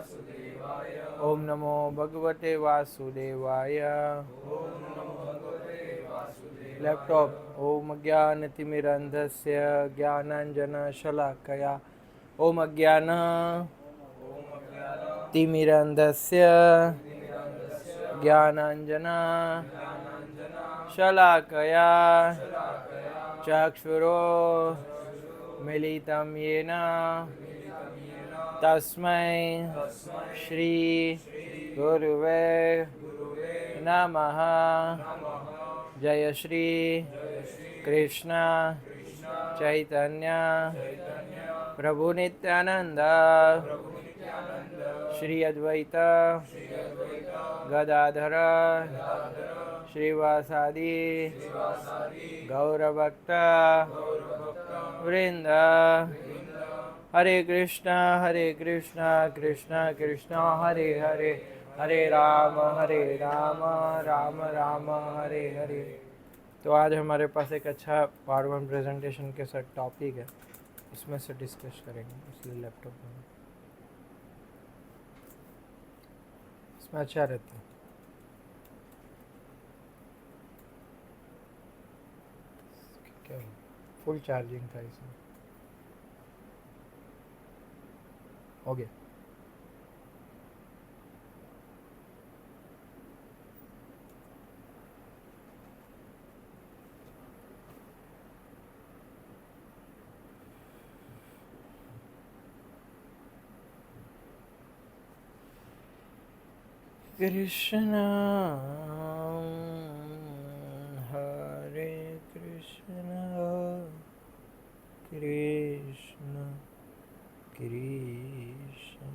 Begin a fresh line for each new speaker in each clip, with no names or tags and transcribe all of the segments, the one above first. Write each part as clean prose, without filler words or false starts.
ओम नमो भगवते वासुदेवाय। लैपटॉप। ओम ज्ञानतिमिरन्धस्य ज्ञानाञ्जनशलाकया ओम ज्ञानतिमिरन्धस्य ज्ञानाञ्जनशलाकया चक्षुरुन्मिलितं येन तस्मै श्री गुरुवे नमः। जय श्री कृष्ण चैतन्य प्रभु नित्यानंद श्री अद्वैत गदाधर श्रीवासादि गौरभक्त वृंद। हरे कृष्णा कृष्णा कृष्णा हरे हरे, हरे राम राम राम हरे हरे। तो आज हमारे पास एक अच्छा पावर प्रेजेंटेशन के साथ टॉपिक है, इसमें से डिस्कस करेंगे, इसलिए लैपटॉप में इसमें अच्छा रहता है। क्या फुल चार्जिंग था इसमें, हो गया। कृष्ण हरे Krishna Krishna Krishna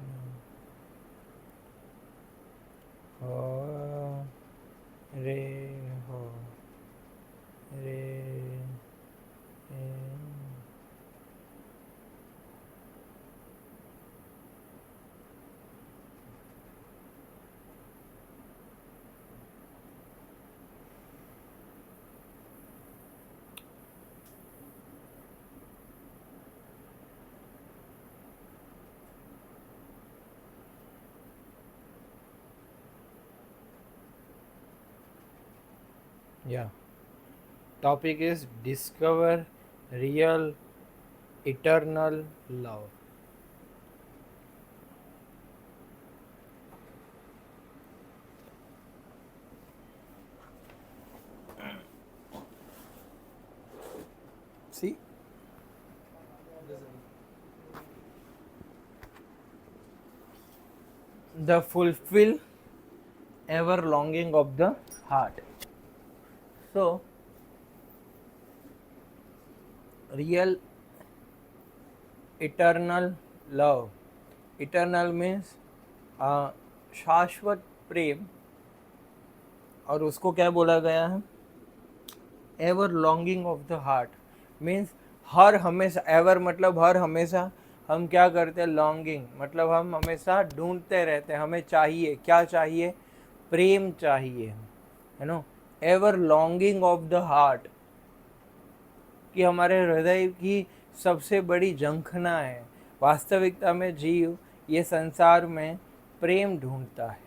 Hare Hare. Yeah. Topic is discover real eternal love. See, the fulfill ever longing of the heart. So, real eternal love. Eternal means शाश्वत प्रेम, और उसको क्या बोला गया है? Ever longing of the heart means हर हमेशा, एवर मतलब हर हमेशा हम क्या करते हैं? लॉन्गिंग मतलब हम हमेशा ढूंढते रहते हैं, हमें चाहिए, क्या चाहिए? प्रेम चाहिए, है no. Ever longing of the heart, कि हमारे हृदय की सबसे बड़ी झंखना है। वास्तविकता में जीव ये संसार में प्रेम ढूंढता है।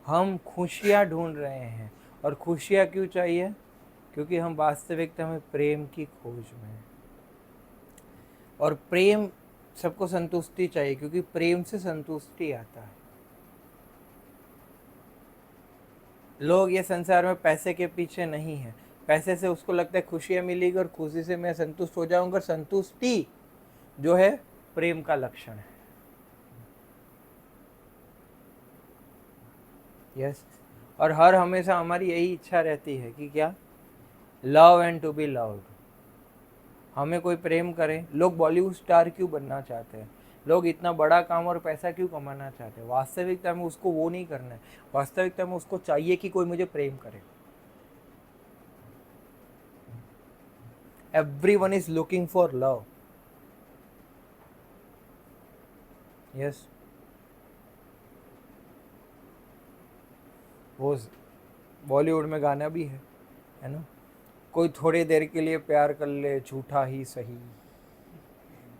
हम खुशियाँ ढूंढ रहे हैं, और खुशियाँ क्यों चाहिए? क्योंकि हम वास्तविकता में प्रेम की खोज में हैं। और प्रेम सबको संतुष्टि चाहिए, क्योंकि प्रेम से संतुष्टि आता है। लोग ये संसार में पैसे के पीछे नहीं है, पैसे से उसको लगता है खुशियाँ मिलेगी और खुशी से मैं संतुष्ट हो जाऊंगा। संतुष्टि जो है प्रेम का लक्षण है। यस। और हर हमेशा हमारी यही इच्छा रहती है कि क्या? Love and to be loved. हमें कोई प्रेम करे। लोग बॉलीवुड स्टार क्यों बनना चाहते हैं? लोग इतना बड़ा काम और पैसा क्यों कमाना चाहते हैं? वास्तविकता में उसको वो नहीं करना है। वास्तविकता में उसको चाहिए कि कोई मुझे प्रेम करे। Everyone is looking for love. Yes. वो बॉलीवुड में गाना भी है ना? कोई थोड़ी देर के लिए प्यार कर ले, झूठा ही सही।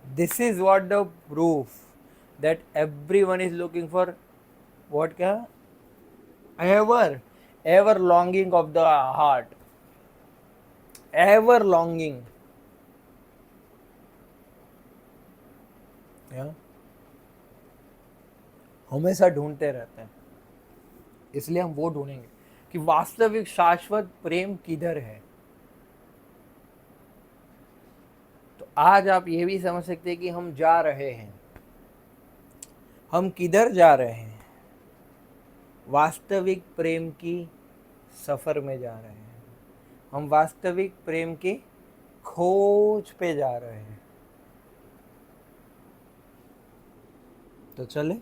This is what the proof that everyone is looking for what, क्या, ever, ever longing of the heart, ever longing, हमेशा ढूंढते रहते हैं। इसलिए हम वो ढूंढेंगे कि वास्तविक शाश्वत प्रेम किधर है। तो आज आप ये भी समझ सकते हैं कि हम जा रहे हैं, हम किधर जा रहे हैं, वास्तविक प्रेम की सफर में जा रहे हैं, हम वास्तविक प्रेम की खोज पे जा रहे हैं। तो चले,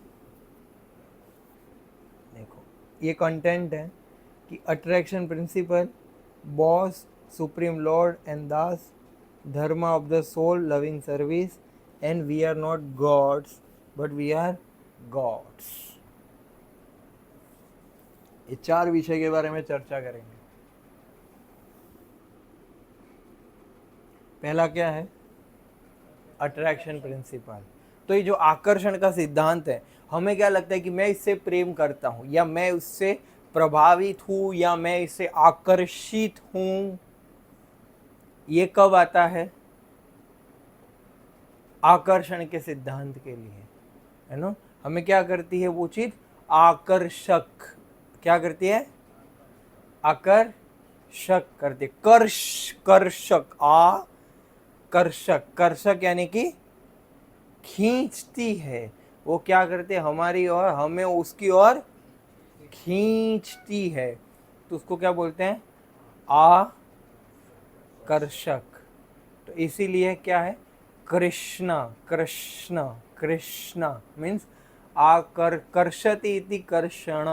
देखो ये कंटेंट है कि attraction principle, boss, supreme lord and das, dharma of the soul, loving service, and we are not gods but we are God's. ये 4 विषय के बारे में चर्चा करेंगे। पहला क्या है, अट्रैक्शन प्रिंसिपल। तो ये जो आकर्षण का सिद्धांत है, हमें क्या लगता है कि मैं इससे प्रेम करता हूं, या मैं उससे प्रभावित हूं, या मैं इससे आकर्षित हूं, ये कब आता है, आकर्षण के सिद्धांत के लिए, है ना। हमें क्या करती है वो चीज, आकर्षक, क्या करती है, आकर्षक करती है, कर्षक, आकर्षक, कर्षक यानी कि खींचती है। वो क्या करते हैं, हमारी ओर, हमें उसकी ओर खींचती है, तो उसको क्या बोलते हैं, आकर्षक। तो इसीलिए क्या है, कृष्णा, कृष्ण, कृष्णा मीन्स कर्षति इति कर्षण,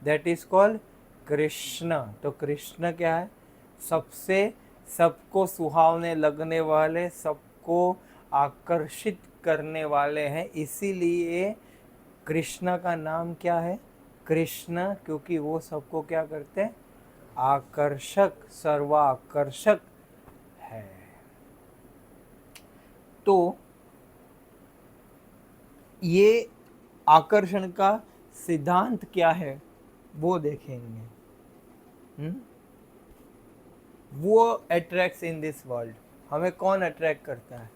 दैट इज कॉल्ड कृष्ण। तो कृष्ण क्या है, सबसे, सबको सुहावने लगने वाले, सबको आकर्षित करने वाले हैं। इसीलिए कृष्ण का नाम क्या है, कृष्ण, क्योंकि वो सबको क्या करते हैं, आकर्षक, सर्वाकर्षक है। तो ये आकर्षण का सिद्धांत क्या है वो देखेंगे। वो अट्रैक्ट्स इन दिस वर्ल्ड, हमें कौन अट्रैक्ट करता है,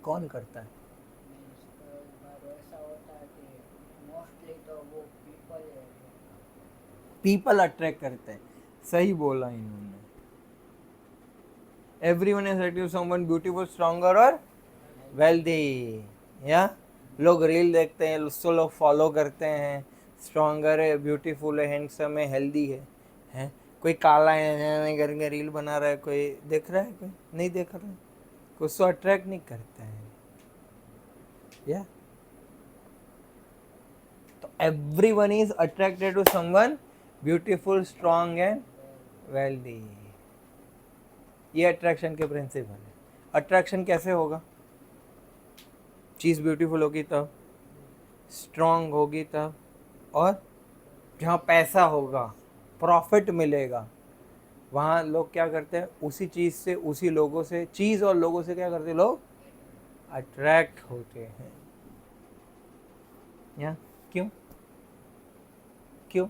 कौन करता है, पीपल अट्रैक्ट करते हैं। सही बोला इन्होंने, everyone is attractive someone beautiful, stronger और वेल्दी। या लोग रील देखते हैं, उसको लोग फॉलो करते हैं, स्ट्रॉन्गर है, ब्यूटीफुल है, हैंडसम है, हेल्दी है, हैं? कोई काला है करके रील बना रहा है, कोई देख रहा है, कोई नहीं देख रहा है, कोई उसको अट्रैक्ट नहीं करता है। या तो everyone is attracted to someone beautiful, strong and wealthy. ये अट्रैक्शन के प्रिंसिपल है। अट्रैक्शन कैसे होगा, चीज़ ब्यूटीफुल होगी तब, स्ट्रॉन्ग होगी तब, और जहाँ पैसा होगा, प्रॉफिट मिलेगा, वहाँ लोग क्या करते हैं, उसी चीज़ से, उसी लोगों से, चीज़ और लोगों से क्या करते हैं, लोग अट्रैक्ट होते हैं। या क्यों, क्यों,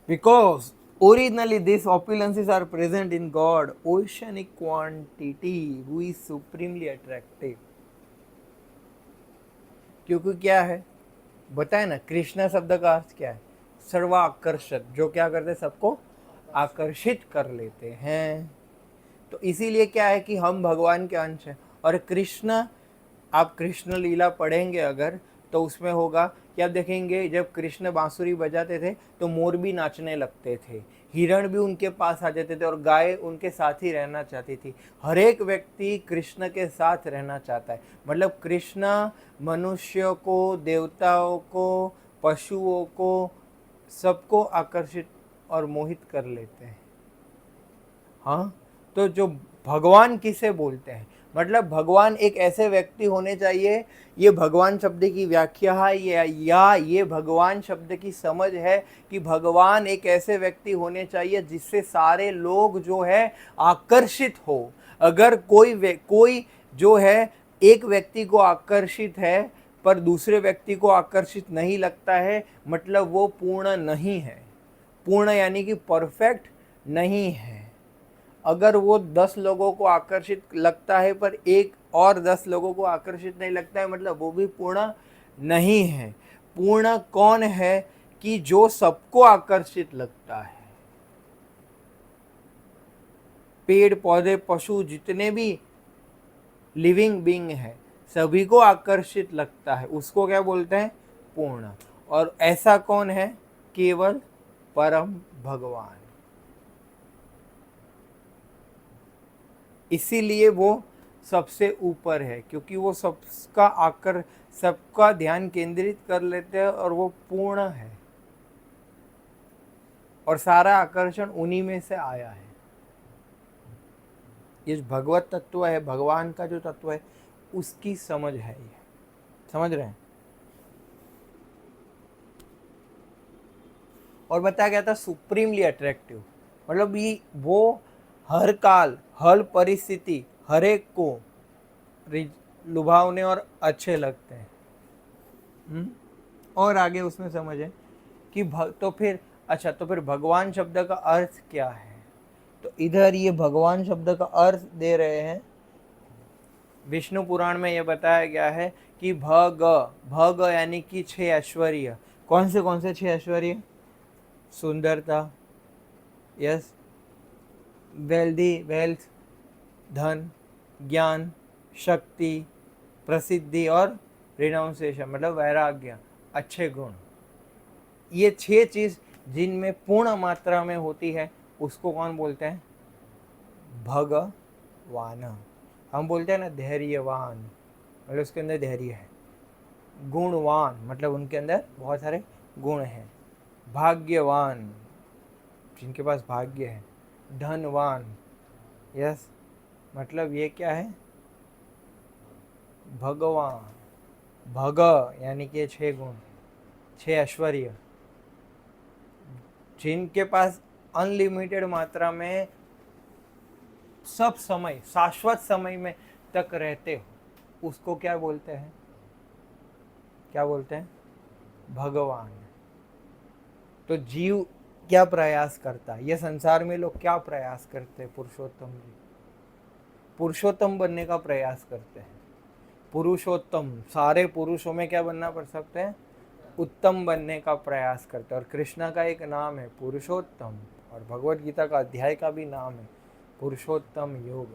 because originally these opulences are present in God, oceanic quantity, who is supremely attractive। क्योंकि क्या है, बताए ना, कृष्णा शब्द का अर्थ क्या है, सर्वाकर्षक, जो क्या करते हैं, सबको आकर्षित कर लेते हैं। तो इसीलिए क्या है कि हम भगवान के अंश हैं। और कृष्ण, आप कृष्ण लीला पढ़ेंगे अगर, तो उसमें होगा कि आप देखेंगे जब कृष्ण बांसुरी बजाते थे तो मोर भी नाचने लगते थे, हिरण भी उनके पास आ जाते थे, और गाय उनके साथ ही रहना चाहती थी। हर एक व्यक्ति कृष्ण के साथ रहना चाहता है। मतलब कृष्ण मनुष्यों को, देवताओं को, पशुओं को, सबको आकर्षित और मोहित कर लेते हैं। हाँ, तो जो भगवान किसे बोलते हैं, मतलब भगवान एक ऐसे व्यक्ति होने चाहिए, ये भगवान शब्द की व्याख्या है या ये भगवान शब्द की समझ है कि भगवान एक ऐसे व्यक्ति होने चाहिए जिससे सारे लोग जो है आकर्षित हो। अगर कोई जो है एक व्यक्ति को आकर्षित है पर दूसरे व्यक्ति को आकर्षित नहीं लगता है, मतलब वो पूर्ण नहीं है। पूर्ण यानी कि परफेक्ट नहीं है। अगर वो 10 लोगों को आकर्षित लगता है पर एक और 10 लोगों को आकर्षित नहीं लगता है, मतलब वो भी पूर्ण नहीं है। पूर्ण कौन है कि जो सबको आकर्षित लगता है। पेड़ पौधे पशु जितने भी लिविंग बीइंग है सभी को आकर्षित लगता है, उसको क्या बोलते हैं? पूर्ण। और ऐसा कौन है? केवल परम भगवान। इसीलिए वो सबसे ऊपर है, क्योंकि वो सबका ध्यान केंद्रित कर लेते हैं और वो पूर्ण है और सारा आकर्षण उन्हीं में से आया है। ये जो भगवत तत्व है, भगवान का जो तत्व है, उसकी समझ है ये। समझ रहे हैं? और बताया गया था सुप्रीमली अट्रैक्टिव, मतलब ये वो हर काल हर परिस्थिति हर एक को लुभावने और अच्छे लगते हैं। और आगे उसमें समझे कि तो फिर भगवान शब्द का अर्थ क्या है? तो इधर ये भगवान शब्द का अर्थ दे रहे हैं। विष्णु पुराण में ये बताया गया है कि भग यानी कि 6 ऐश्वर्य। कौन से 6 ऐश्वर्य? सुंदरता, यस, वेल्थ, धन, ज्ञान, शक्ति, प्रसिद्धि और रिनाउंसिएशन मतलब वैराग्य, अच्छे गुण। ये 6 चीज जिनमें पूर्ण मात्रा में होती है उसको कौन बोलते हैं? भगवान। हम बोलते हैं ना धैर्यवान, मतलब उसके अंदर धैर्य है। गुणवान मतलब उनके अंदर बहुत सारे गुण हैं। भाग्यवान, जिनके पास भाग्य है। धनवान, यस, मतलब ये क्या है? भगवान। भग यानी कि 6 गुण, 6 ऐश्वर्य, जिनके पास अनलिमिटेड मात्रा में सब समय शाश्वत समय में तक रहते हो, उसको क्या बोलते हैं? क्या बोलते हैं? भगवान। तो जीव क्या प्रयास करता है? ये संसार में लोग क्या प्रयास करते हैं? पुरुषोत्तम बनने का प्रयास करते हैं। पुरुषोत्तम, सारे पुरुषों में क्या बनना पड़ सकते हैं? उत्तम बनने का प्रयास करते हैं। और कृष्णा का एक नाम है पुरुषोत्तम, और भगवत गीता का अध्याय का भी नाम है पुरुषोत्तम योग,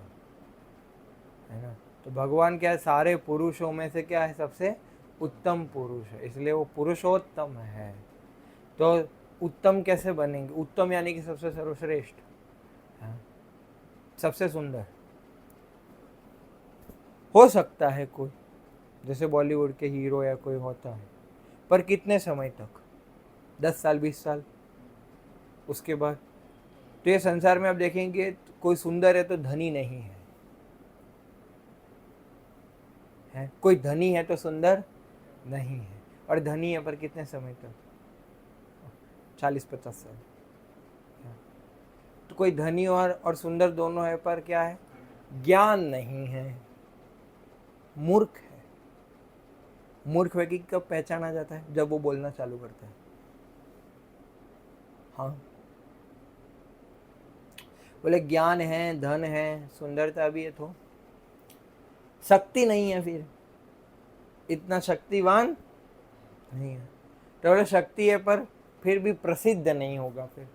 है ना। तो भगवान क्या है? सारे पुरुषों में से क्या है? सबसे उत्तम पुरुष है, इसलिए वो पुरुषोत्तम है। तो उत्तम कैसे बनेंगे? उत्तम यानी कि सबसे सर्वश्रेष्ठ, सबसे सुंदर। हो सकता है कोई, जैसे बॉलीवुड के हीरो या कोई होता है, पर कितने समय तक? 10 साल 20 साल, उसके बाद तो ये संसार में आप देखेंगे कोई सुंदर है तो धनी नहीं है, कोई धनी है तो सुंदर नहीं है। और धनी है पर कितने समय तक? 40-50 साल। तो कोई धनी और सुंदर दोनों है पर क्या है? ज्ञान नहीं है, मूर्ख है। मूर्ख व्यक्ति कब पहचाना जाता है? जब वो बोलना चालू करता है। हाँ, बोले ज्ञान है, धन है, सुंदरता भी है, तो शक्ति नहीं है, फिर इतना शक्तिवान नहीं है। तो बोले शक्ति है पर फिर भी प्रसिद्ध नहीं होगा, फिर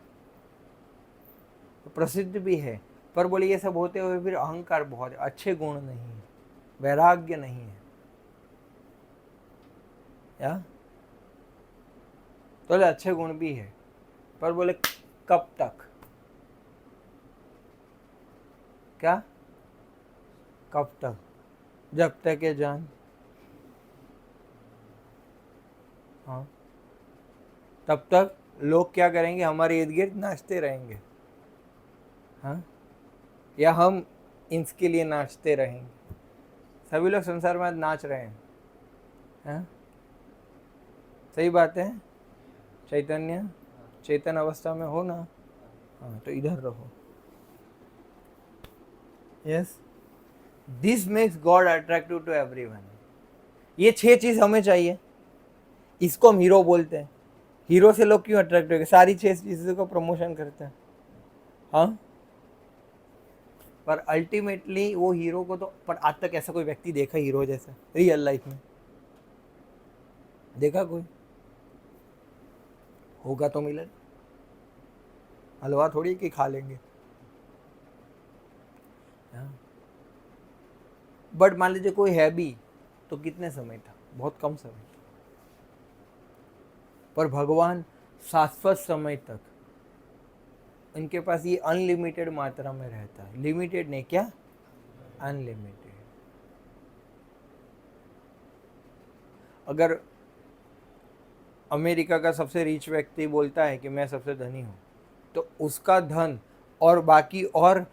तो प्रसिद्ध भी है पर बोले ये सब होते हुए फिर अहंकार बहुत है, अच्छे गुण नहीं है, वैराग्य नहीं है, या तो बोले अच्छे गुण भी है पर बोले कब तक? क्या कब तक? जब तक ये जान। हाँ, तब तक लोग क्या करेंगे? हमारे इर्द गिर्द नाचते रहेंगे। हाँ, या हम इसके लिए नाचते रहेंगे। सभी लोग संसार में आज नाच रहे हैं? सही बात है। चैतन्य चेतन अवस्था में हो ना, हाँ तो इधर रहो। Yes, this makes God attractive to everyone. ये 6 चीज हमें चाहिए, इसको हम हीरो बोलते हैं। हीरो से लोग क्यों अट्रैक्ट हो, सारी 6 चीजों को प्रमोशन करते हैं। हाँ, पर अल्टीमेटली वो हीरो को तो, पर आज तक ऐसा कोई व्यक्ति देखा हीरो जैसा रियल लाइफ में? देखा कोई? होगा तो मिले, हलवा थोड़ी कि खा लेंगे। बट मान लीजिए कोई है भी तो कितने समय था, बहुत कम समय। पर भगवान शाश्वत समय तक इनके पास ये अनलिमिटेड मात्रा में रहता है। लिमिटेड नहीं, क्या अनलिमिटेड। अगर अमेरिका का सबसे रिच व्यक्ति बोलता है कि मैं सबसे धनी हूँ, तो उसका धन और बाकी और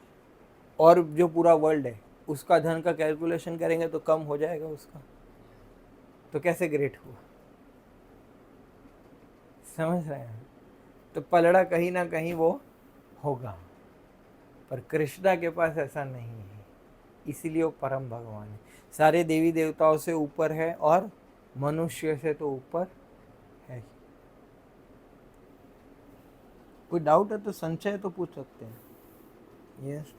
जो पूरा वर्ल्ड है उसका धन का कैलकुलेशन करेंगे तो कम हो जाएगा उसका। तो कैसे ग्रेट हुआ? समझ रहे हैं? तो पलड़ा कहीं ना कहीं वो होगा, पर कृष्णा के पास ऐसा नहीं है, इसीलिए वो परम भगवान है। सारे देवी देवताओं से ऊपर है और मनुष्य से तो ऊपर है। कोई डाउट है तो संशय तो पूछ सकते हैं। यस,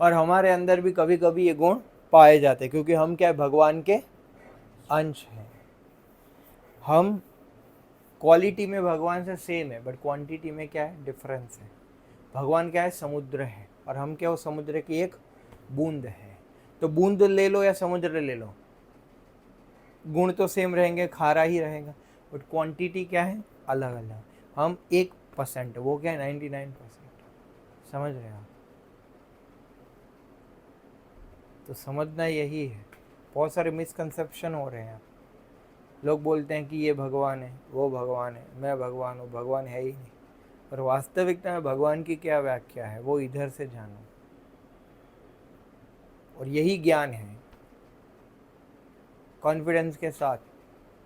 और हमारे अंदर भी कभी कभी ये गुण पाए जाते हैं, क्योंकि हम क्या है, भगवान के अंश हैं। हम क्वालिटी में भगवान से सेम है, बट क्वांटिटी में क्या है, डिफरेंस है। भगवान क्या है, समुद्र है, और हम क्या, वो समुद्र की एक बूंद है। तो बूंद ले लो या समुद्र ले लो, गुण तो सेम रहेंगे, खारा ही रहेगा, बट क्वांटिटी क्या है, अलग अलग। हम 1%, वो क्या है 99%। समझ रहे हैं आप? तो समझना यही है। बहुत सारे मिसकंसेप्शन हो रहे हैं। लोग बोलते हैं कि ये भगवान है, वो भगवान है, मैं भगवान हूँ। भगवान है ही नहीं। पर वास्तविकता में भगवान की क्या व्याख्या है, वो इधर से जानो, और यही ज्ञान है। कॉन्फिडेंस के साथ,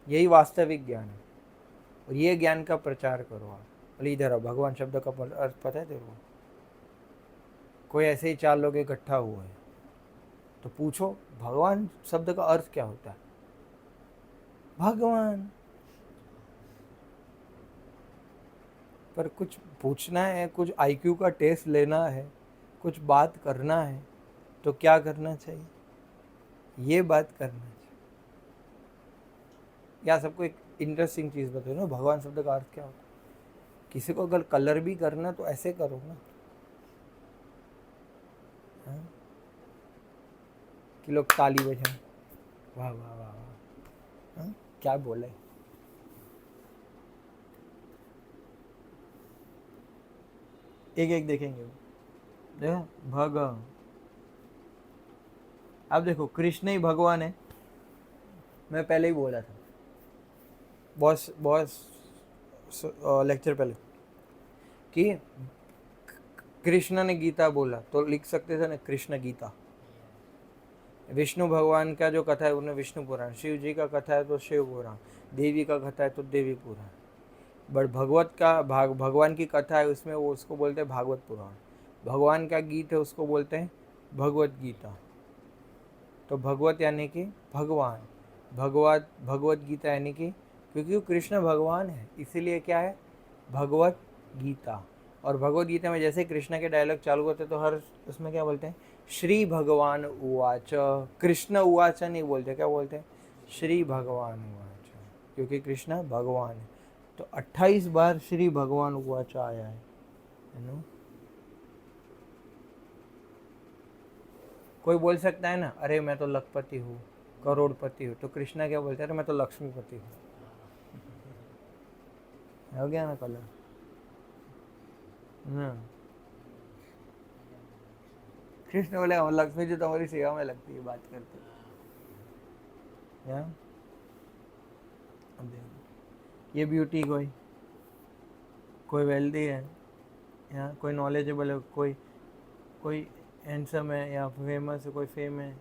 यही वास्तविक ज्ञान है, और ये ज्ञान का प्रचार करो आप। बोले इधर आओ, भगवान शब्द का अर्थ पता है तेरे को? कोई ऐसे ही 4 लोग इकट्ठा हुए हैं तो पूछो भगवान शब्द का अर्थ क्या होता है? भगवान। पर कुछ पूछना है, कुछ आईक्यू का टेस्ट लेना है, कुछ बात करना है, तो क्या करना चाहिए? ये बात करना चाहिए। या सबको एक इंटरेस्टिंग चीज़ बताओ ना, भगवान शब्द का अर्थ क्या होता है? किसी को अगर कलर भी करना तो ऐसे करो ना, हाँ? कि लोग ताली बजाएं, वाह वाह वाह वाह, हाँ? क्या बोले? एक एक देखेंगे। देखो भगवान, अब देखो कृष्ण ही भगवान है। मैं पहले ही बोला था, बहुत बहुत लेक्चर पहले, कि कृष्ण ने गीता बोला तो लिख सकते थे ना कृष्ण गीता। विष्णु भगवान का जो कथा है उन्हें विष्णु पुराण, शिव जी का कथा है तो शिव पुराण, देवी का कथा है तो देवी पुराण। बट भगवत का भगवान की कथा है उसमें वो उसको बोलते हैं भागवत पुराण। भगवान का गीत है उसको बोलते हैं भगवत गीता। तो भगवत यानी कि भगवान, भगवत गीता यानी कि, क्योंकि वो कृष्ण भगवान है इसीलिए क्या है, भगवत गीता। और भगवत गीता में जैसे कृष्ण के डायलॉग चालू होते हैं तो हर उसमें क्या बोलते हैं, श्री भगवान उवाच। कृष्ण उवाच नहीं बोलते, क्या बोलते हैं, श्री भगवान उवाच, क्योंकि कृष्ण भगवान है। तो 28 बार श्री भगवान उवाच आया है नो। कोई बोल सकता है ना, अरे मैं तो लखपति हूँ, करोड़पति हूँ, तो कृष्णा क्या बोलते हैं, अरे मैं तो लक्ष्मीपति हूँ। हो गया ना कलर ना। कृष्ण बोले लक्ष्मी जी तुम्हारी सेवा में लगती है, बात करते हैं। ये ब्यूटी, कोई वेल्दी है, या कोई नॉलेजेबल है, कोई कोई हैंडसम है या फेमस है, कोई फेम है,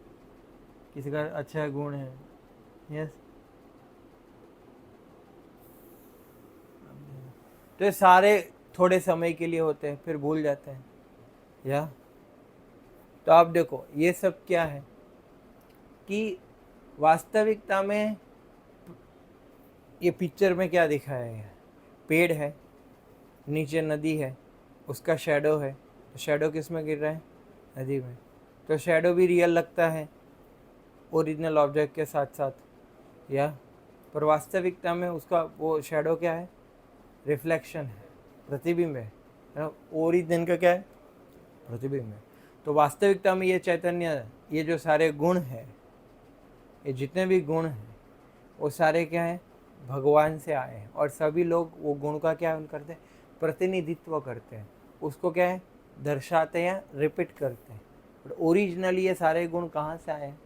किसी का अच्छा गुण है। यस, तो ये सारे थोड़े समय के लिए होते हैं, फिर भूल जाते हैं। या तो आप देखो ये सब क्या है कि वास्तविकता में ये पिक्चर में क्या दिखाया है, पेड़ है, नीचे नदी है, उसका शैडो है, तो शैडो किस में गिर रहा है, नदी में, तो शैडो भी रियल लगता है ओरिजिनल ऑब्जेक्ट के साथ साथ। या पर वास्तविकता में उसका वो शैडो क्या है, रिफ्लेक्शन है, प्रतिबिंब है ना। ओरिजिन का क्या है, प्रतिबिंब है। तो वास्तविकता में ये चैतन्य, ये जो सारे गुण है, ये जितने भी गुण हैं वो सारे क्या है, भगवान से आए हैं, और सभी लोग वो गुण का क्या करते हैं, प्रतिनिधित्व करते हैं, उसको क्या है, दर्शाते हैं, रिपीट करते हैं। बट ओरिजिनली ये सारे गुण कहाँ से आए हैं,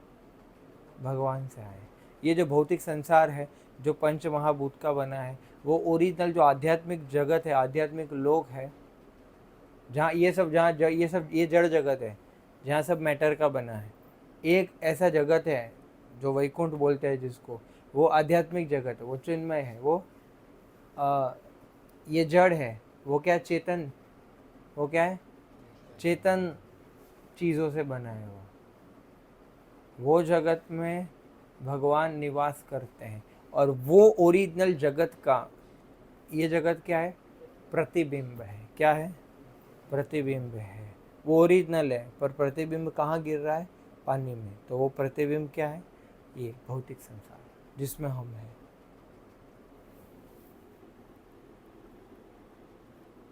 भगवान से आए। ये जो भौतिक संसार है, जो पंच महाभूत का बना है, वो ओरिजिनल जो आध्यात्मिक जगत है, आध्यात्मिक लोक है, जहाँ ये सब, ये सब ये जड़ जगत है, जहाँ सब मैटर का बना है। एक ऐसा जगत है जो वैकुंठ बोलते हैं जिसको, वो आध्यात्मिक जगत है, वो चिन्मय है, वो आ, ये जड़ है, वो क्या चेतन, वो क्या है, चेतन चीज़ों से बना है वो जगत में भगवान निवास करते हैं। और वो ओरिजिनल जगत का, ये जगत क्या है, प्रतिबिंब है। क्या है, प्रतिबिंब है। वो ओरिजिनल है, पर प्रतिबिंब कहाँ गिर रहा है, पानी में। तो वो प्रतिबिंब क्या है, ये भौतिक संसार जिसमें हम हैं।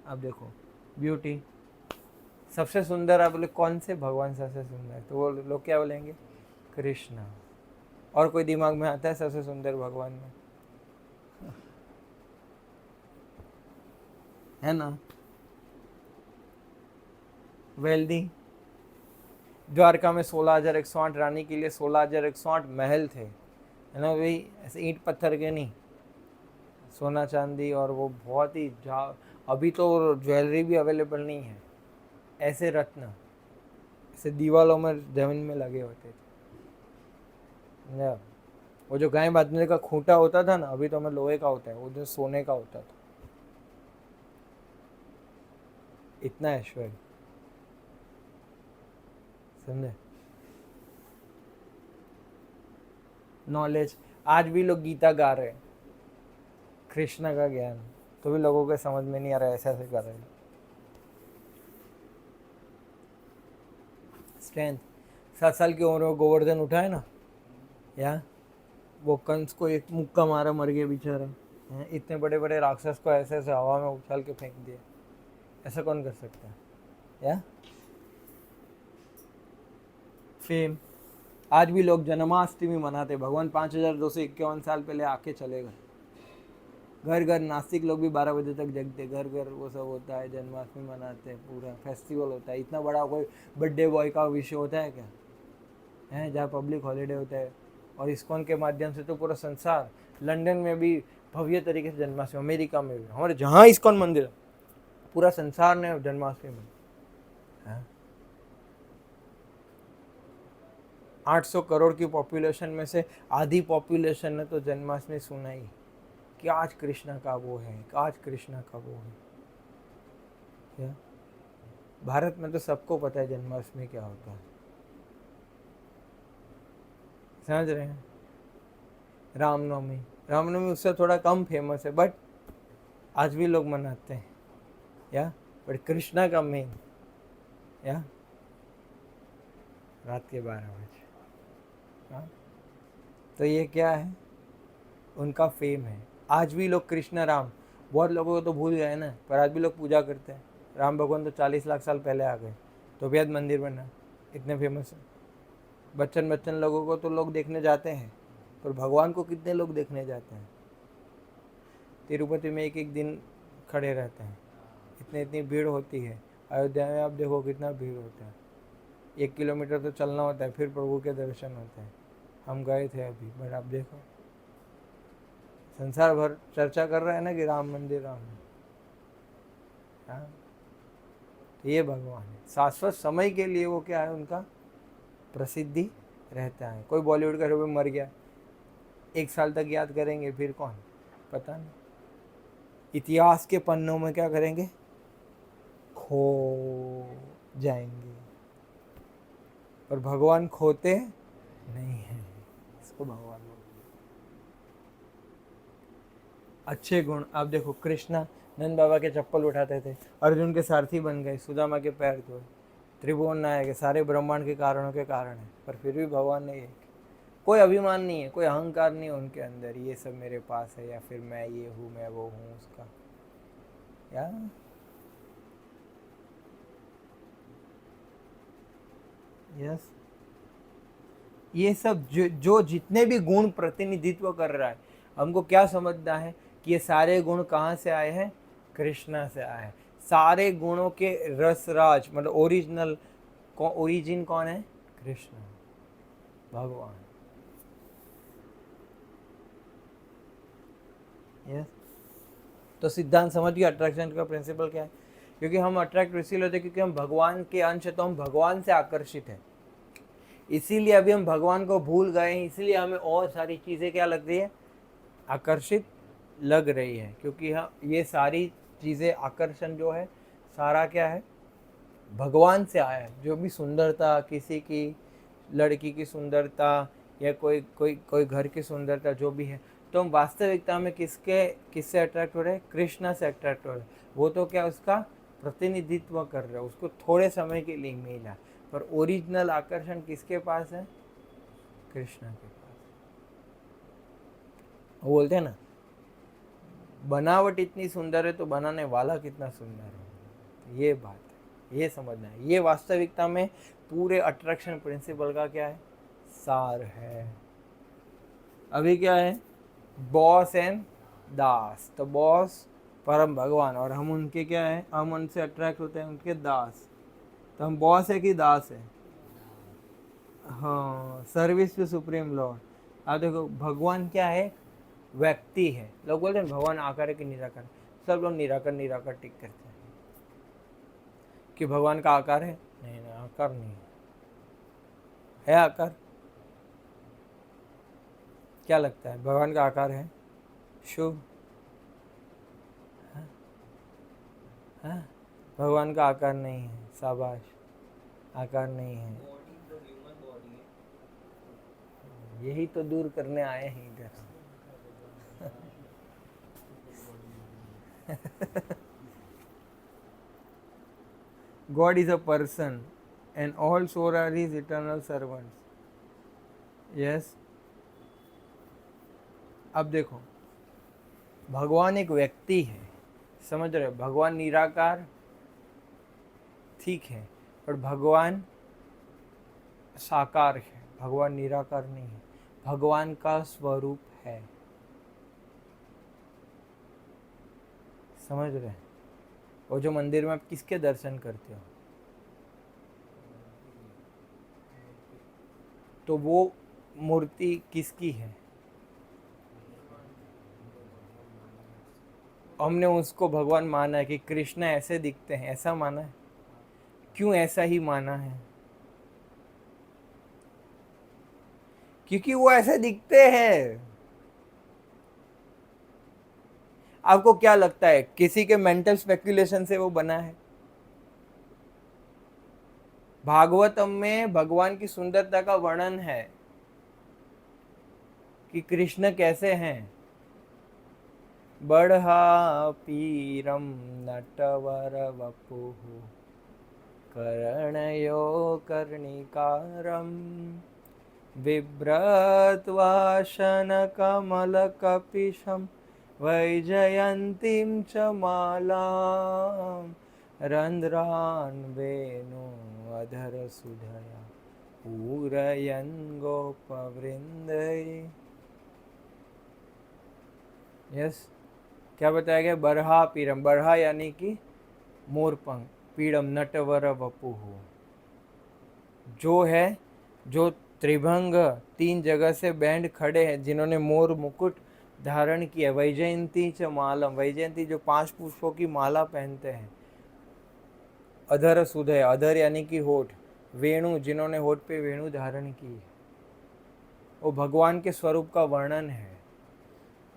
अब देखो ब्यूटी, सबसे सुंदर, आप बोले कौन से भगवान सबसे सुंदर, तो वो लोग क्या बोलेंगे, कृष्ण। और कोई दिमाग में आता है सबसे सुंदर भगवान में, है ना, वेल्दी। द्वारका में 16,108 रानी के लिए 16,108 महल थे, है ना भाई, ऐसे ईंट पत्थर के नहीं, सोना चांदी, और वो बहुत ही अभी तो ज्वेलरी भी अवेलेबल नहीं है, ऐसे रत्न ऐसे दीवालों में जमीन में लगे होते थे ना। वो जो गाय बांधने का खूंटा होता था ना, अभी तो हमें लोहे का होता है, वो जो सोने का होता था। इतना ऐश्वर्य, समझे, नॉलेज। आज भी लोग गीता गा रहे हैं, कृष्ण का ज्ञान, तो भी लोगों को समझ में नहीं आ रहा है, ऐसे ऐसे कर रहे हैं। स्ट्रेंथ, 7 साल की उम्र में गोवर्धन उठाए ना, या वो कंस को एक मुक्का मारा, मर गया बेचारा। इतने बड़े बड़े राक्षस को ऐसे ऐसे हवा में उछाल के फेंक दिया, ऐसा कौन कर सकता है। या फेम, आज भी लोग जन्माष्टमी मनाते, भगवान 5,251 साल पहले आके चले गए। घर घर नास्तिक लोग भी 12 बजे तक जगते, घर घर वो सब होता है, जन्माष्टमी मनाते हैं, पूरा फेस्टिवल होता है। इतना बड़ा कोई बर्थडे बॉय का विषय होता है क्या, है जहाँ पब्लिक हॉलीडे होता है। और इस्कॉन के माध्यम से तो पूरा संसार, लंदन में भी भव्य तरीके से जन्माष्टमी, अमेरिका में भी, हमारे जहाँ इस्कॉन मंदिर, पूरा संसार ने जन्माष्टमी में। 800 करोड़ की पॉपुलेशन में से आधी पॉपुलेशन ने तो जन्माष्टमी सुना ही कि आज कृष्णा का वो है, कि आज कृष्णा का वो है। क्या भारत में तो सबको पता है जन्माष्टमी क्या होता है, समझ रहे हैं। रामनवमी, रामनवमी उससे थोड़ा कम फेमस है, बट आज भी लोग मनाते हैं। या बट कृष्णा का मेन, या रात के 12 बजे। हाँ, तो ये क्या है, उनका फेम है। आज भी लोग कृष्ण राम, बहुत लोगों को तो भूल गए ना, पर आज भी लोग पूजा करते हैं। राम भगवान तो 40 लाख साल पहले आ गए, तो भी आज मंदिर बना, इतने फेमस है। बच्चन बच्चन लोगों को तो लोग देखने जाते हैं, पर भगवान को कितने लोग देखने जाते हैं। तिरुपति में एक एक दिन खड़े रहते हैं, इतनी इतनी भीड़ होती है। अयोध्या में आप देखो कितना भीड़ होता है, 1 किलोमीटर तो चलना होता है, फिर प्रभु के दर्शन होते हैं। हम गए थे अभी, बट आप देखो संसार भर चर्चा कर रहा है ना कि राम मंदिर, राम। हाँ, ये भगवान है। शाश्वत समय के लिए वो क्या है, उनका प्रसिद्धि रहता है। कोई बॉलीवुड का हीरो मर गया, 1 साल तक याद करेंगे, फिर कौन, पता नहीं। इतिहास के पन्नों में क्या करेंगे, खो जाएंगे। पर भगवान खोते नहीं है, इसको भगवान बोलते। अच्छे गुण, आप देखो कृष्णा नंद बाबा के चप्पल उठाते थे, अर्जुन के सारथी बन गए, सुदामा के पैर धोए, त्रिभुवन नायक है, सारे ब्रह्मांड के कारणों के कारण है, पर फिर भी भगवान ने कोई अभिमान नहीं है, कोई अहंकार नहीं है उनके अंदर, ये सब मेरे पास है या फिर मैं ये हूँ मैं वो हूँ उसका, या यस। ये सब जो जितने भी गुण प्रतिनिधित्व कर रहा है, हमको क्या समझना है कि ये सारे गुण कहाँ से आए हैं, कृष्णा से आए हैं। सारे गुणों के रसराज मतलब ओरिजिनल ओरिजिन कौन है, कृष्ण भगवान। यस, तो सिद्धांत समझ गया अट्रैक्शन का प्रिंसिपल क्या है। क्योंकि हम अट्रैक्ट इसीलिए होते हैं क्योंकि हम भगवान के अंश है, तो हम भगवान से आकर्षित हैं। इसीलिए अभी हम भगवान को भूल गए हैं, इसलिए हमें और सारी चीज़ें क्या लग रही है, आकर्षित लग रही है। क्योंकि हाँ, ये सारी चीज़ें आकर्षण जो है सारा क्या है, भगवान से आया है। जो भी सुंदरता, किसी की लड़की की सुंदरता या कोई कोई कोई घर की सुंदरता जो भी है, तो हम वास्तविकता में किससे अट्रैक्ट हो रहे हैं, कृष्णा से अट्रैक्ट हो रहे हैं। वो तो क्या उसका प्रतिनिधित्व कर रहे हैं, उसको थोड़े समय के लिए मिला, पर ओरिजिनल आकर्षण किसके पास है, कृष्णा के पास। वो बोलते हैं ना, बनावट इतनी सुंदर है तो बनाने वाला कितना सुंदर है। ये बात है, ये समझना है। ये वास्तविकता में पूरे अट्रैक्शन प्रिंसिपल का क्या है, सार है। अभी क्या है, बॉस एंड दास। तो बॉस परम भगवान और हम उनके क्या है, हम उनसे अट्रैक्ट होते हैं, उनके दास। तो हम बॉस है कि दास है, हाँ, सर्विस टू सुप्रीम लॉर्ड। आप देखो भगवान क्या है, व्यक्ति है। लोग बोलते हैं भगवान आकार है कि निराकार, सब लोग निराकार निराकार टिक करते हैं कि भगवान का आकार है, नहीं नहीं आकार नहीं है आकार। क्या लगता है भगवान का आकार है, शुभ, हाँ, भगवान का आकार नहीं है, शाबाश, आकार नहीं है। यही तो दूर करने आए हैं इधर। God is a person and all souls are his eternal servants. Yes. अब देखो भगवान एक व्यक्ति है, समझ रहे हो, भगवान निराकार ठीक है, पर भगवान साकार है, भगवान निराकार नहीं है, भगवान का स्वरूप है। समझ रहे हैं। वो जो मंदिर में आप किसके दर्शन करते हो, तो वो मूर्ति किसकी है, हमने उसको भगवान माना है कि कृष्ण ऐसे दिखते हैं, ऐसा माना है। क्यों ऐसा ही माना है, क्योंकि वो ऐसे दिखते हैं। आपको क्या लगता है किसी के मेंटल स्पेकुलेशन से वो बना है? भागवतम में भगवान की सुंदरता का वर्णन है कि कृष्ण कैसे हैं। बढ़ा पीरम नटवर वपुः कर्णयो कर्णिकारम बिभ्रत्वाशन कमल कपिशम वैजयंतीं च मालां रंध्रान् वेणु अधर सुधया पूरयन् गोपवृंदै। यस, क्या बताया गया, बरहा पीरम, बरहा यानी कि मोरपंख, पीड़म नटवर वपुः, जो है जो त्रिभंग 3 जगह से बैंड खड़े हैं, जिन्होंने मोर मुकुट धारण किया। वैजयंती च मालम, वैजयंती जो 5 पुष्पों की माला पहनते हैं। अधर सुध है, अधर यानी कि होठ, वेणु जिन्होंने होठ पे वेणु धारण की है, वो भगवान के स्वरूप का वर्णन है।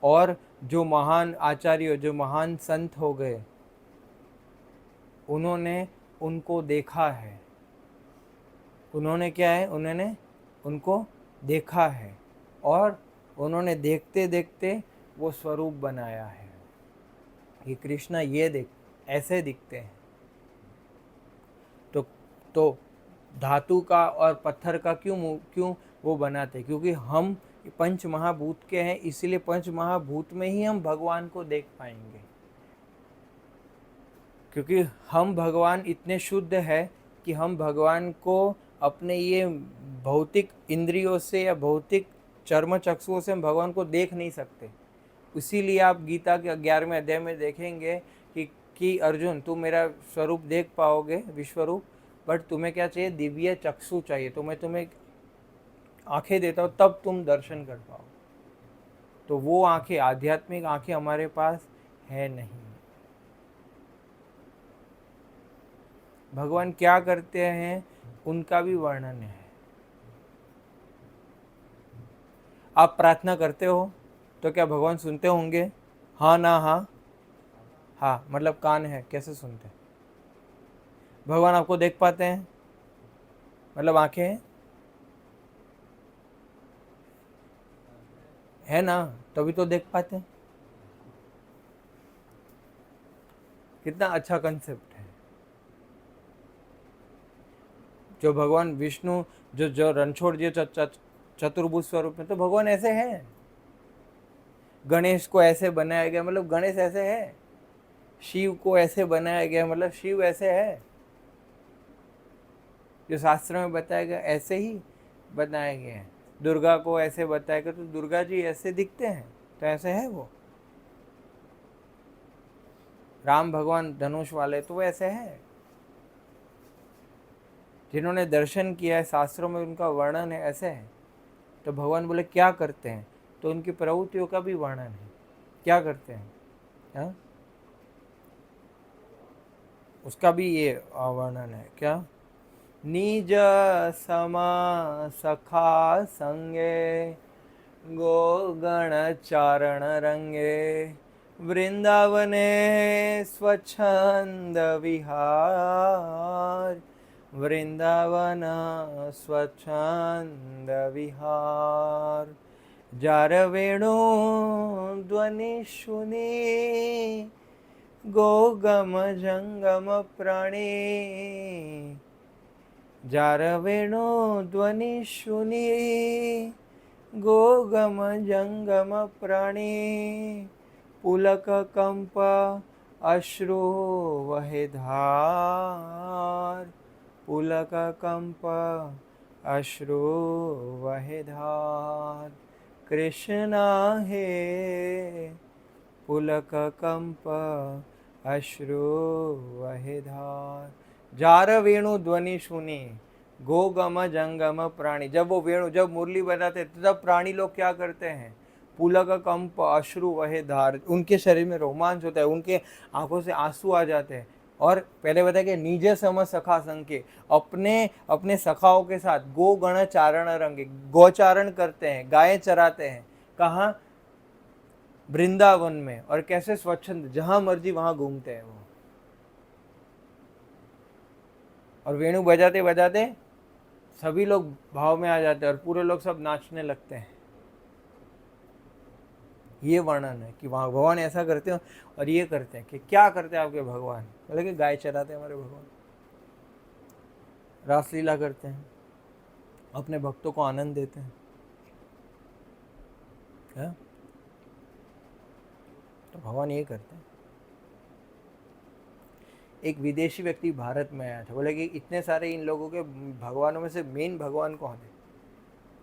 और जो महान आचार्य, जो महान संत हो गए, उन्होंने उनको देखा है। उन्होंने क्या है, उन्होंने उनको देखा है और उन्होंने देखते देखते वो स्वरूप बनाया है कि कृष्णा ये देख ऐसे दिखते हैं। तो धातु का और पत्थर का क्यों वो बनाते, क्योंकि हम पंच महाभूत के हैं, इसीलिए पंच महाभूत में ही हम भगवान को देख पाएंगे। क्योंकि हम भगवान इतने शुद्ध है कि हम भगवान को अपने ये भौतिक इंद्रियों से या भौतिक चर्म चक्षुओं से हम भगवान को देख नहीं सकते। इसीलिए आप गीता के 11वें अध्याय में देखेंगे कि अर्जुन तुम मेरा स्वरूप देख पाओगे, विश्वरूप, बट तुम्हें क्या चाहिए, दिव्य चक्षु चाहिए। तो मैं तुम्हें आंखें देता हूँ तब तुम दर्शन कर पाओ। तो वो आंखें, आध्यात्मिक आंखें हमारे पास है नहीं। भगवान क्या करते हैं उनका भी वर्णन है। आप प्रार्थना करते हो तो क्या भगवान सुनते होंगे? हाँ ना हाँ? हाँ मतलब कान है, कैसे सुनते हैं? भगवान आपको देख पाते हैं, मतलब आंखें हैं, है ना, तभी तो देख पाते हैं। कितना अच्छा कंसेप्ट है। जो भगवान विष्णु जो रणछोड़ जी चतुर्भुज स्वरूप में, तो भगवान ऐसे हैं। गणेश को ऐसे बनाया गया, मतलब गणेश ऐसे है। शिव को ऐसे बनाया गया, मतलब शिव ऐसे है। जो शास्त्र में बताया गया ऐसे ही बनाया गया है। दुर्गा को ऐसे बताया गया, तो दुर्गा जी ऐसे दिखते हैं, तो ऐसे है वो। राम भगवान धनुष वाले, तो वो ऐसे है। जिन्होंने दर्शन किया है, शास्त्रों में उनका वर्णन है, ऐसे है। तो भगवान बोले क्या करते हैं, तो उनकी प्रवृत्तियों का भी वर्णन है, क्या करते हैं, हा? उसका भी ये वर्णन है। क्या? निज समा सखा संगे, गो गण चारण रंगे, वृंदावने स्वच्छंद विहार, वृंदावन स्वच्छंद विहार। जार वेणु ध्वनि सुनी, गो गम जंगम प्राणी, जार वेणु ध्वनि सुनी, गो गम जंगम प्राणी, पुलक कंप अश्रु वहे धार, पुलक कंप अश्रु वहे धार। कृष्णा हे पुलक कंप अश्रु वहे धार। जार वेणु ध्वनि सुनी, गो गम जंगम प्राणी। जब वो वेणु, जब मुरली बजाते तब प्राणी लोग क्या करते हैं? पुलक कंप अश्रु वहे धार, उनके शरीर में रोमांच होता है, उनके आंखों से आंसू आ जाते हैं। और पहले बताया कि निज सम सखा संके, अपने अपने सखाओं के साथ गो गण चारण रंगे, गोचारण करते हैं, गायें चराते हैं। कहाँ? वृंदावन में। और कैसे? स्वच्छंद, जहां मर्जी वहां घूमते हैं वो। और वेणु बजाते बजाते सभी लोग भाव में आ जाते हैं और पूरे लोग सब नाचने लगते हैं। ये वर्णन है कि वहाँ भगवान ऐसा करते हैं। और ये करते हैं कि क्या करते हैं आपके भगवान? बोले कि गाय चराते हैं हमारे भगवान, रासलीला करते हैं, अपने भक्तों को आनंद देते हैं। है? तो भगवान ये करते हैं। एक विदेशी व्यक्ति भारत में आया था, बोले कि इतने सारे इन लोगों के भगवानों में से मेन भगवान कौन है?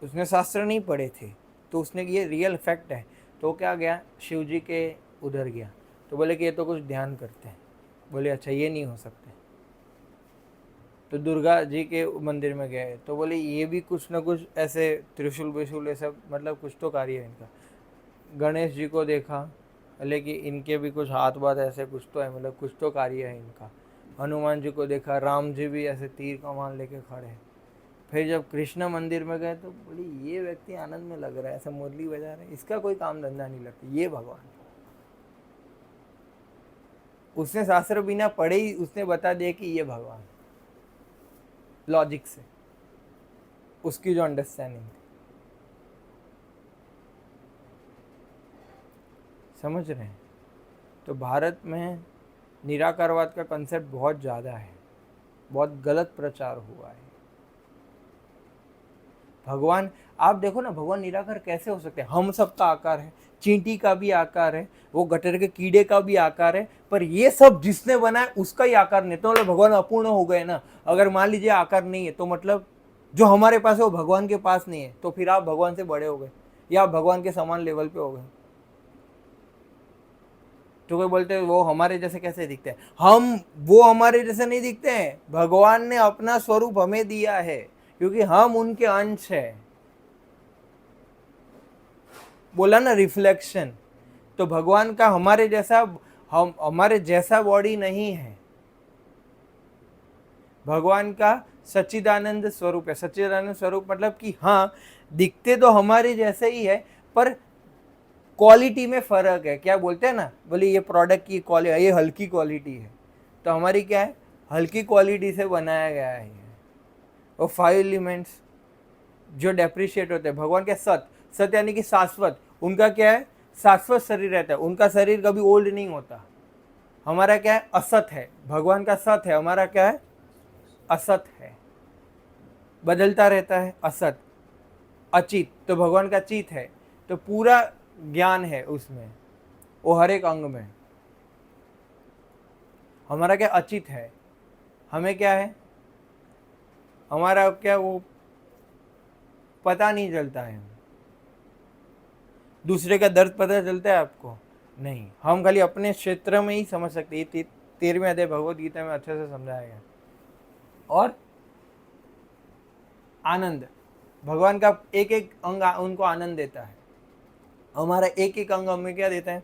उसने शास्त्र नहीं पढ़े थे, तो उसने ये रियल फैक्ट है। तो क्या गया, शिव जी के उधर गया, तो बोले कि ये तो कुछ ध्यान करते हैं। बोले अच्छा ये नहीं हो सकते। तो दुर्गा जी के मंदिर में गए, तो बोले ये भी कुछ ना कुछ ऐसे त्रिशूल विशूल ये सब, मतलब कुछ तो कार्य है इनका। गणेश जी को देखा, बोले कि इनके भी कुछ हाथ बात ऐसे कुछ तो है, मतलब कुछ तो कार्य है इनका। हनुमान जी को देखा, राम जी भी ऐसे तीर कमान लेके खड़े। फिर जब कृष्ण मंदिर में गए तो बोली ये व्यक्ति आनंद में लग रहा है, ऐसा मुरली बजा रहा है, इसका कोई काम धंधा नहीं लगता, ये भगवान। उसने शास्त्र बिना पढ़े ही उसने बता दिया कि ये भगवान, लॉजिक से, उसकी जो अंडरस्टैंडिंग थी। समझ रहे हैं? तो भारत में निराकारवाद का कंसेप्ट बहुत ज़्यादा है, बहुत गलत प्रचार हुआ है। भगवान, आप देखो ना, भगवान निराकार कैसे हो सकते हैं? हम सब का आकार है, चींटी का भी आकार है, वो गटर के कीड़े का भी आकार है, पर ये सब जिसने बनाया उसका ही आकार नहीं, तो मतलब भगवान अपूर्ण हो गए ना। अगर मान लीजिए आकार नहीं है तो मतलब जो हमारे पास है वो भगवान के पास नहीं है, तो फिर आप भगवान से बड़े हो गए या आप भगवान के समान लेवल पे हो गए। तो कोई बोलते हैं वो हमारे जैसे कैसे दिखते हैं? वो हमारे जैसे नहीं दिखते हैं, भगवान ने अपना स्वरूप हमें दिया है क्योंकि हम उनके अंश है। बोला ना रिफ्लेक्शन, तो भगवान का हमारे जैसा बॉडी नहीं है। भगवान का सच्चिदानंद स्वरूप है। सच्चिदानंद स्वरूप मतलब कि हाँ, दिखते तो हमारे जैसे ही है, पर क्वालिटी में फर्क है। क्या बोलते हैं ना, बोले ये प्रोडक्ट की क्वालिटी, ये हल्की क्वालिटी है, तो हमारी क्या है, हल्की क्वालिटी से बनाया गया है ये। और 5 एलिमेंट्स जो डेप्रिशिएट होते हैं, भगवान के सत यानी कि शाश्वत, उनका क्या है, शाश्वत शरीर रहता है, उनका शरीर कभी ओल्ड नहीं होता। हमारा क्या है, असत है, भगवान का सत है, हमारा क्या है, असत है, बदलता रहता है, असत। अचित, तो भगवान का चित है, तो पूरा ज्ञान है उसमें, वो हर एक अंग में। हमारा क्या, अचित है, हमें क्या है, हमारा क्या, वो पता नहीं चलता है। दूसरे का दर्द पता चलता है आपको? नहीं, हम खाली अपने क्षेत्र में ही समझ सकते हैं। 13वें अध्याय भगवत गीता में अच्छे से समझाया गया। और आनंद, भगवान का एक एक अंग उनको आनंद देता है, हमारा एक एक अंग हमें क्या देता है,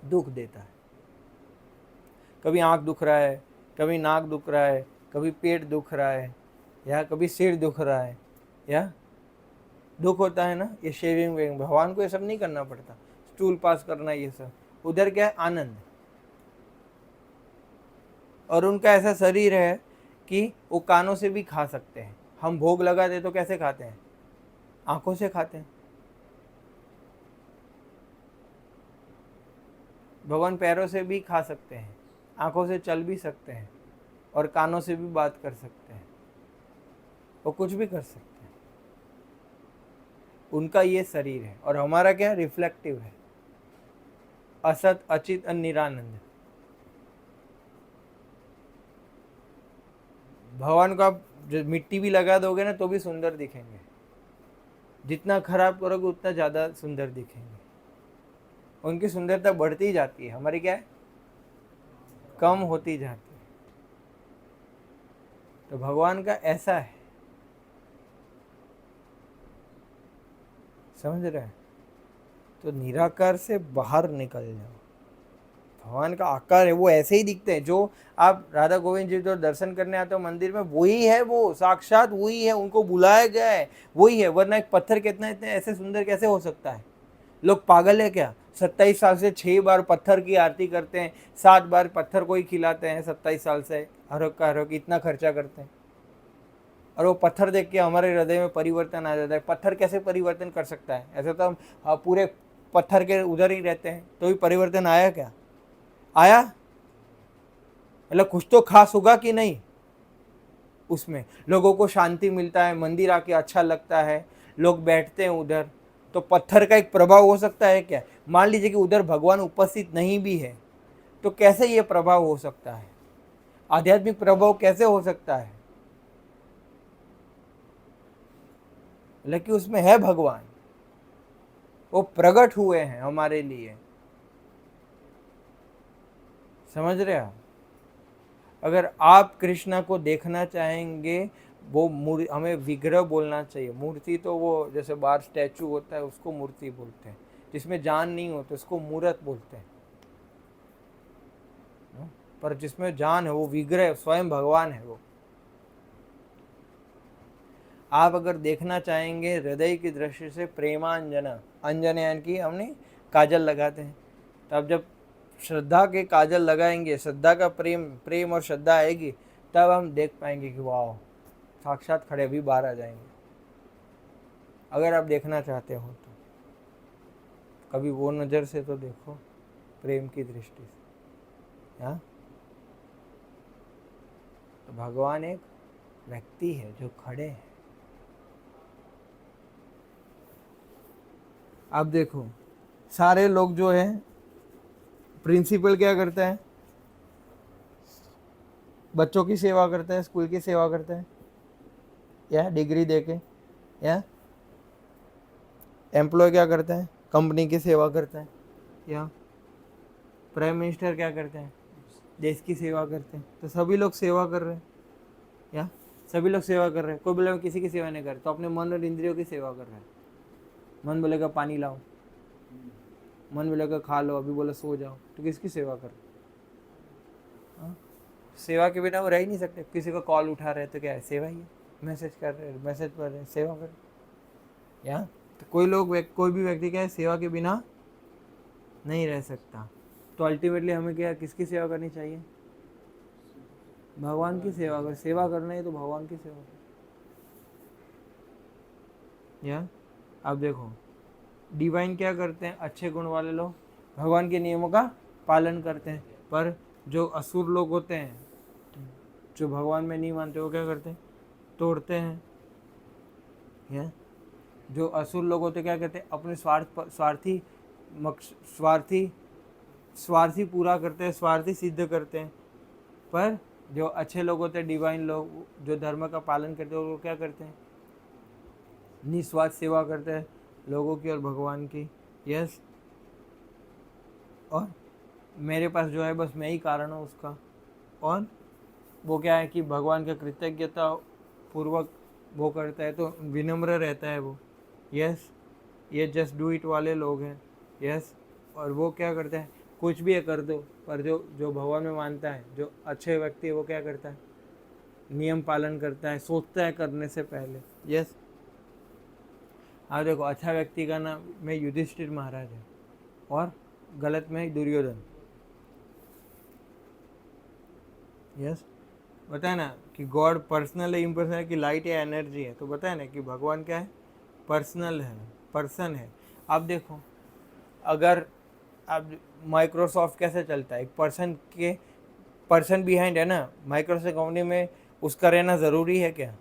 दुख देता है। कभी आंख दुख रहा है, कभी नाक दुख रहा है, कभी पेट दुख रहा है, या कभी सिर दुख रहा है, या दुख होता है ना, ये शेविंग वेविंग, भगवान को ये सब नहीं करना पड़ता, स्टूल पास करना, ये सब। उधर क्या है, आनंद। और उनका ऐसा शरीर है कि वो कानों से भी खा सकते हैं। हम भोग लगाते तो कैसे खाते हैं, आंखों से खाते हैं। भगवान पैरों से भी खा सकते हैं, आंखों से चल भी सकते हैं, और कानों से भी बात कर सकते हैं, वो कुछ भी कर सकते हैं। उनका ये शरीर है, और हमारा क्या, रिफ्लेक्टिव है, असत, अचित और निरानंद। भगवान को आप जो मिट्टी भी लगा दोगे ना तो भी सुंदर दिखेंगे, जितना खराब करोगे उतना ज़्यादा सुंदर दिखेंगे। उनकी सुंदरता बढ़ती जाती है, हमारी क्या है, कम होती जाती है। तो भगवान का ऐसा है, समझ रहे हैं? तो निराकार से बाहर निकल जाओ। भगवान का आकार है, वो ऐसे ही दिखते हैं। जो आप राधा गोविंद जी जो दर्शन करने आते हो मंदिर में, वही है, वो साक्षात वही है, उनको बुलाया गया है, वही है। वरना एक पत्थर कितना इतने ऐसे सुंदर कैसे हो सकता है? लोग पागल है क्या? 27 साल से 6 बार पत्थर की आरती करते हैं, 7 बार पत्थर को ही खिलाते हैं, 27 साल से हर रोग इतना खर्चा करते हैं, और वो पत्थर देख के हमारे हृदय में परिवर्तन आ जाता है। पत्थर कैसे परिवर्तन कर सकता है? ऐसे तो हम पूरे पत्थर के उधर ही रहते हैं, तो भी परिवर्तन आया क्या? आया? मतलब कुछ तो खास होगा कि नहीं? उसमें लोगों को शांति मिलता है, मंदिर आके अच्छा लगता है, लोग बैठते हैं उधर, तो पत्थर का एक प्रभाव हो सकता है क्या? मान लीजिए कि उधर भगवान उपस्थित नहीं भी है, तो कैसे ये प्रभाव हो सकता है? आध्यात्मिक प्रभाव कैसे हो सकता है? लेकिन उसमें है भगवान, वो प्रकट हुए हैं हमारे लिए। समझ रहे आप? अगर आप कृष्णा को देखना चाहेंगे, वो हमें विग्रह बोलना चाहिए। मूर्ति तो वो जैसे बाहर स्टैचू होता है उसको मूर्ति बोलते हैं, जिसमें जान नहीं होती उसको मूर्त बोलते हैं। पर जिसमें जान है वो विग्रह स्वयं भगवान है वो। आप अगर देखना चाहेंगे हृदय की दृष्टि से प्रेमांजन, अंजन यानी कि हमने काजल लगाते हैं, तब जब श्रद्धा के काजल लगाएंगे, श्रद्धा का प्रेम और श्रद्धा आएगी, तब हम देख पाएंगे कि वाह साक्षात खड़े भी बाहर आ जाएंगे। अगर आप देखना चाहते हो तो कभी वो नज़र से तो देखो, प्रेम की दृष्टि से। हाँ, तो भगवान एक व्यक्ति है जो खड़े हैं। अब देखो सारे लोग जो है, प्रिंसिपल क्या करता है, बच्चों की सेवा करता है, स्कूल की सेवा करता है, या डिग्री देके, या एम्प्लॉय क्या करता है, कंपनी की सेवा करता है, या प्राइम मिनिस्टर क्या करते हैं, देश की सेवा करते हैं। तो सभी लोग सेवा कर रहे हैं, या सभी लोग सेवा कर रहे हैं। कोई बोलेगा किसी की सेवा नहीं कर, तो अपने मन और इंद्रियों की सेवा कर रहे हैं। मन बोलेगा पानी लाओ, मन बोलेगा खा लो, अभी बोला सो जाओ, तो किसकी सेवा कर? सेवा के बिना वो रह ही नहीं सकते। किसी का कॉल उठा रहे तो क्या है, सेवा ही है। मैसेज कर रहे, मैसेज पढ़ रहे, सेवा कर। या तो कोई भी व्यक्ति क्या है, सेवा के बिना नहीं रह सकता। तो अल्टीमेटली हमें क्या, किसकी सेवा करनी चाहिए? भगवान की सेवा कर। सेवा करना है तो भगवान की सेवा कर। या अब देखो डिवाइन क्या करते हैं, अच्छे गुण वाले लोग भगवान के नियमों का पालन करते हैं। पर जो असुर लोग होते हैं, जो भगवान में नहीं मानते, वो क्या करते हैं, तोड़ते हैं। या जो असुर लोग होते क्या करते हैं, अपने स्वार्थी पूरा करते हैं, स्वार्थी सिद्ध करते हैं। पर जो अच्छे लोग होते हैं, डिवाइन लोग, जो धर्म का पालन करते हैं, वो क्या करते हैं, निस्वार्थ सेवा करते हैं लोगों की और भगवान की। यस, और मेरे पास जो है बस मैं ही कारण हूँ उसका। और वो क्या है कि भगवान का कृतज्ञता पूर्वक वो करता है, तो विनम्र रहता है वो। यस, ये जस्ट डू इट वाले लोग हैं। यस, और वो क्या करते हैं, कुछ भी कर दो, पर जो भगवान में मानता है, जो अच्छे व्यक्ति है, वो क्या करता है, नियम पालन करता है, सोचता है करने से पहले। यस, हाँ देखो अच्छा व्यक्ति का नाम में युधिष्ठिर महाराज है, और गलत में दुर्योधन। यस, बताया ना कि गॉड पर्सनल है, इम्पर्सनल है, कि लाइट या एनर्जी है। तो बताया ना कि भगवान क्या है, पर्सनल है, पर्सन है। आप देखो अगर अब माइक्रोसॉफ्ट कैसे चलता है, एक पर्सन बिहाइंड है ना। माइक्रोसॉफ्ट कंपनी में उसका रहना ज़रूरी है क्या?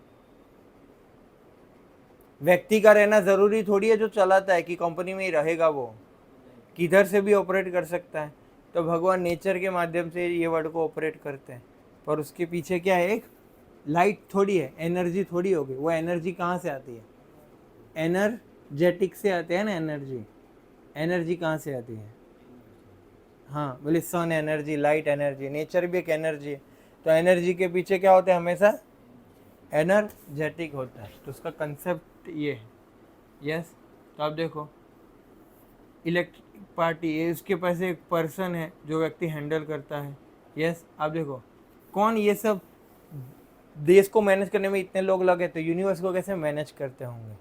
व्यक्ति का रहना ज़रूरी थोड़ी है जो चलाता है कि कंपनी में ही रहेगा, वो किधर से भी ऑपरेट कर सकता है। तो भगवान नेचर के माध्यम से ये वर्ड को ऑपरेट करते हैं, पर उसके पीछे क्या है, एक लाइट थोड़ी है, एनर्जी थोड़ी होगी। वो एनर्जी कहाँ से आती है, एनर्जेटिक से आते हैं ना। एनर्जी कहाँ से आती है? हाँ, बोले sun energy, light energy, nature भी एक एनर्जी है। तो एनर्जी के पीछे क्या होता है, हमेशा एनर्जेटिक होता है। तो उसका कंसेप्ट ये है। यस, तो आप देखो इलेक्ट्रिक पार्टी है, उसके पास एक पर्सन है जो व्यक्ति हैंडल करता है। यस, आप देखो कौन, ये सब देश को मैनेज करने में इतने लोग लगे, तो यूनिवर्स को कैसे मैनेज करते होंगे,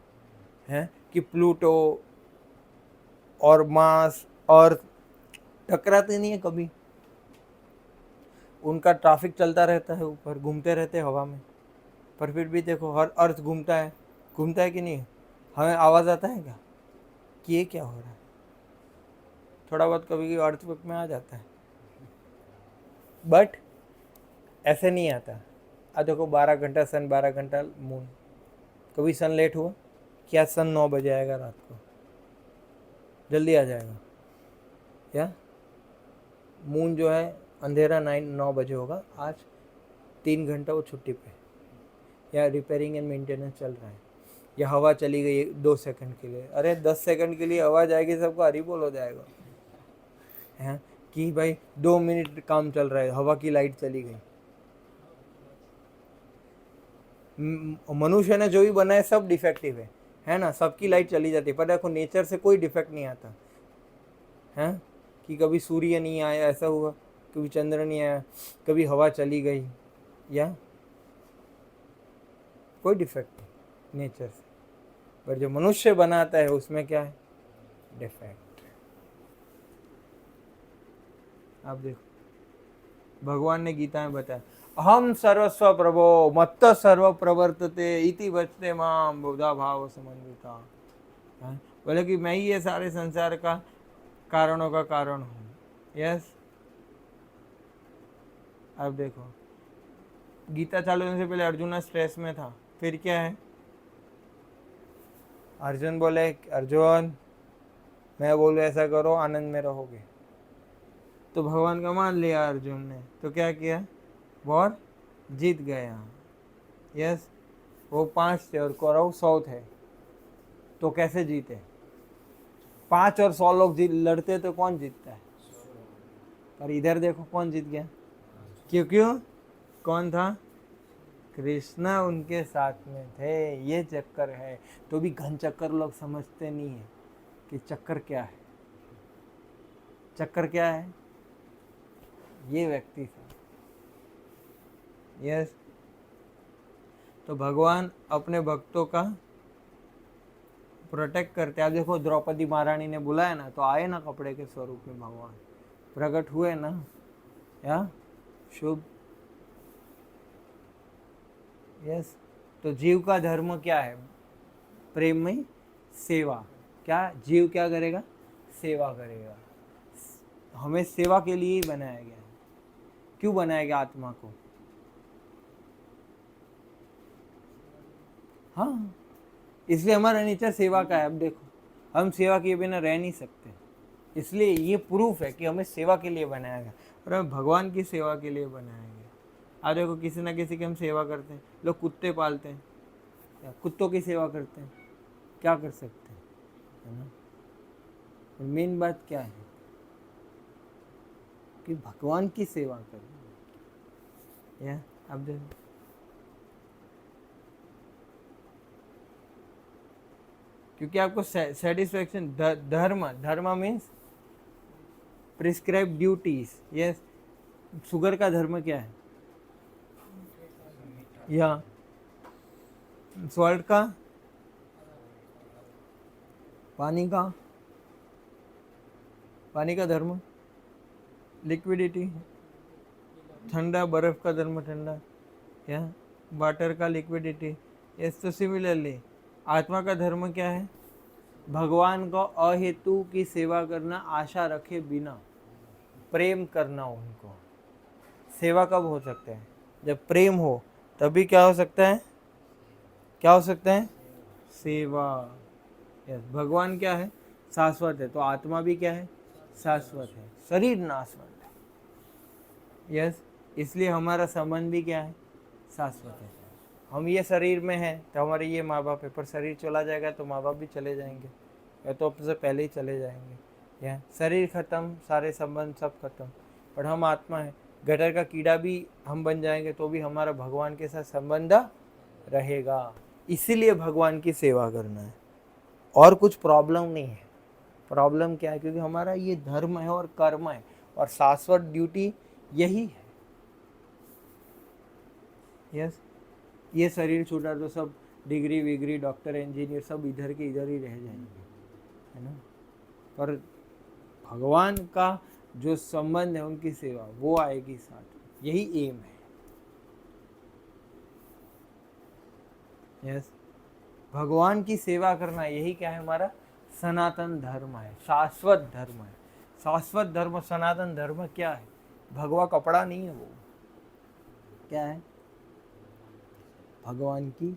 हैं कि प्लूटो और मार्स और टकराते नहीं है कभी, उनका ट्रैफिक चलता रहता है, ऊपर घूमते रहते हैं हवा में। पर फिर भी देखो हर अर्थ घूमता है कि नहीं? हमें आवाज़ आता है क्या कि ये क्या हो रहा है? थोड़ा बहुत कभी अर्थ में आ जाता है, बट ऐसे नहीं आता। अब देखो 12 घंटा सन, 12 घंटा मून। कभी सन लेट हुआ क्या? सन 9 बजे आएगा रात को, जल्दी आ जाएगा। या मून जो है अंधेरा 9 बजे होगा। आज 3 घंटा वो छुट्टी पे, या रिपेयरिंग एंड मेंटेनेंस चल रहा है, या हवा चली गई 2 सेकंड के लिए। अरे 10 सेकंड के लिए हवा जाएगी, सबको हरी बोल हो जाएगा हैं कि भाई 2 मिनट काम चल रहा है, हवा की लाइट चली गई। मनुष्य ने जो भी बनाया सब डिफेक्टिव है ना, सबकी लाइट चली जाती है। पर देखो नेचर से कोई डिफेक्ट नहीं आता है कि कभी सूर्य नहीं आया, ऐसा हुआ कभी चंद्र नहीं आया, कभी हवा चली गई, या कोई डिफेक्ट नहीं नेचर से। पर जो मनुष्य बनाता है उसमें क्या है? डिफेक्ट। आप देखो भगवान ने गीता में बताया, अहम सर्वस्व प्रभो मत्त सर्व प्रवर्तते इति वचते माम बहुधा भाव समन्विता। बोले कि मैं ही ये सारे संसार का कारणों का कारण हूँ। यस। अब देखो गीता चालू होने से पहले अर्जुन स्ट्रेस में था, फिर क्या है? अर्जुन बोले, अर्जुन मैं बोलूँ ऐसा करो, आनंद में रहोगे। तो भगवान का मान लिया अर्जुन ने, तो क्या किया? वॉर जीत गया। यस। वो 5 थे और कौरव 100 थे, तो कैसे जीते? 5 और 100 लोग लड़ते तो कौन जीतता है? पर इधर देखो कौन जीत गया? क्यों? कौन था? कृष्ण उनके साथ में थे। ये चक्कर है। तो भी घन चक्कर लोग समझते नहीं है कि चक्कर क्या है। चक्कर क्या है? ये व्यक्ति था। यस। तो भगवान अपने भक्तों का प्रोटेक्ट करते। आप देखो द्रौपदी महारानी ने बुलाया ना, तो आए ना कपड़े के स्वरूप में भगवान प्रकट हुए ना, या शुभ। यस। तो जीव का धर्म क्या है? प्रेम में सेवा। क्या जीव क्या करेगा? सेवा करेगा। हमें सेवा के लिए ही बनाया गया है। क्यों बनाया गया आत्मा को? हाँ, इसलिए हमारा नेचर सेवा का है। अब देखो हम सेवा किए बिना रह नहीं सकते, इसलिए ये प्रूफ है कि हमें सेवा के लिए बनाया गया और हमें भगवान की सेवा के लिए बनाया गया। आज देखो किसी ना किसी की हम सेवा करते हैं। लोग कुत्ते पालते हैं या कुत्तों की सेवा करते हैं, क्या कर सकते हैं, है ना? मेन बात क्या है कि भगवान की सेवा करनी। या अब देखो क्योंकि आपको सेटिस्फेक्शन, धर्म means prescribe duties. Yes. Sugar का धर्म क्या है? या सॉल्ट का, पानी का धर्म लिक्विडिटी। ठंडा बर्फ का धर्म ठंडा, या वाटर का लिक्विडिटी। यस। तो सिमिलरली आत्मा का धर्म क्या है? भगवान को अहेतु की सेवा करना, आशा रखे बिना प्रेम करना उनको। सेवा कब हो सकता है? जब प्रेम हो, तभी क्या हो सकता है? क्या हो सकता है? सेवा। यस। भगवान क्या है? शाश्वत है, तो आत्मा भी क्या है? शाश्वत है। शरीर नाशवंत है। यस। इसलिए हमारा संबंध भी क्या है? शाश्वत है। हम ये शरीर में हैं तो हमारे ये माँ बाप है, पर शरीर चला जाएगा तो माँ बाप भी चले जाएंगे, या तो अपने से पहले ही चले जाएंगे। या शरीर खत्म, सारे संबंध सब खत्म, पर हम आत्मा है। गटर का कीड़ा भी हम बन जाएंगे तो भी हमारा भगवान के साथ संबंध रहेगा। इसीलिए भगवान की सेवा करना है, और कुछ प्रॉब्लम नहीं है। प्रॉब्लम क्या है? क्योंकि हमारा ये धर्म है और कर्म है, और शाश्वत ड्यूटी यही है। यस। ये शरीर छूटा तो सब डिग्री विग्री, डॉक्टर, इंजीनियर सब इधर के इधर ही रह जाएंगे, है ना? पर भगवान का जो संबंध है, उनकी सेवा वो आएगी साथ। यही एम है। यस। भगवान की सेवा करना, यही क्या है? हमारा सनातन धर्म है, शाश्वत धर्म है। शाश्वत धर्म, सनातन धर्म क्या है? भगवा कपड़ा नहीं है, वो क्या है? भगवान की।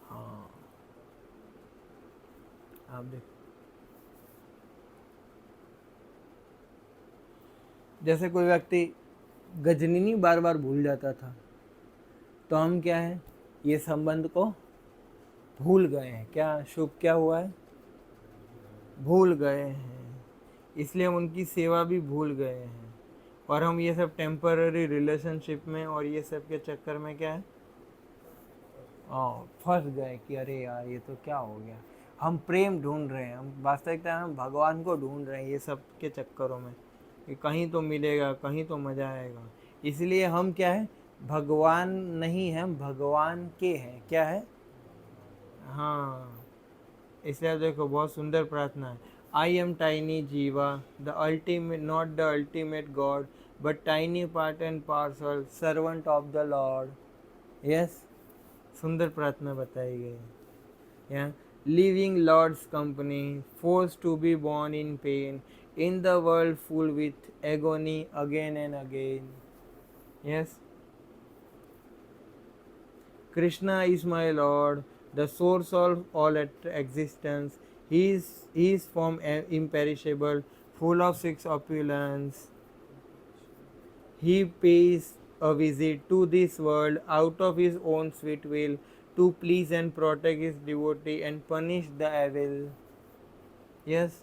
हाँ, आप देखो जैसे कोई व्यक्ति गजनीनी बार बार भूल जाता था, तो हम क्या है? ये संबंध को भूल गए हैं। क्या शुभ क्या हुआ है? भूल गए हैं। इसलिए हम उनकी सेवा भी भूल गए हैं, और हम ये सब टेम्पररी रिलेशनशिप में और ये सब के चक्कर में क्या है? फंस गए कि अरे यार ये तो क्या हो गया। हम प्रेम ढूंढ रहे हैं, हम वास्तविकता में भगवान को ढूंढ रहे हैं ये सब के चक्करों में। कि कहीं तो मिलेगा, कहीं तो मज़ा आएगा। इसलिए हम क्या है, भगवान नहीं है, हम भगवान के हैं। क्या है? हाँ, इसलिए आप देखो बहुत सुंदर प्रार्थना है। आई एम टाइनी जीवा, the ultimate, not the ultimate God, but tiny part and parcel, servant of the Lord. Yes, सुंदर प्रार्थना बताई गई है। Yeah, leaving Lord's company, forced to be born in pain, in the world full with agony again and again. Yes, Krishna is my Lord, the source of all existence. He is from imperishable, full of six opulence. He pays a visit to this world out of his own sweet will to please and protect his devotee and punish the evil. Yes,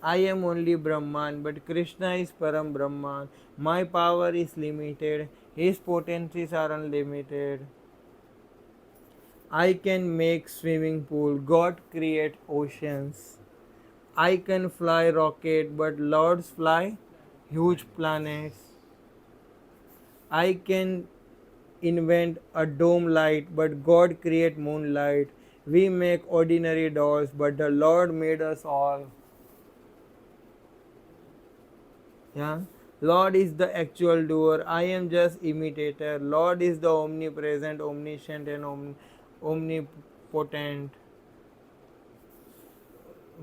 I am only Brahman, but Krishna is Param Brahman. My power is limited, his potencies are unlimited. I can make swimming pool, God create oceans. I can fly rocket, but lords fly huge planets. I can invent a dome light, but God create moonlight. We make ordinary dolls, but the Lord made us all. Yeah. Lord is the actual doer. I am just imitator. Lord is the omnipresent, omniscient, and omnipotent.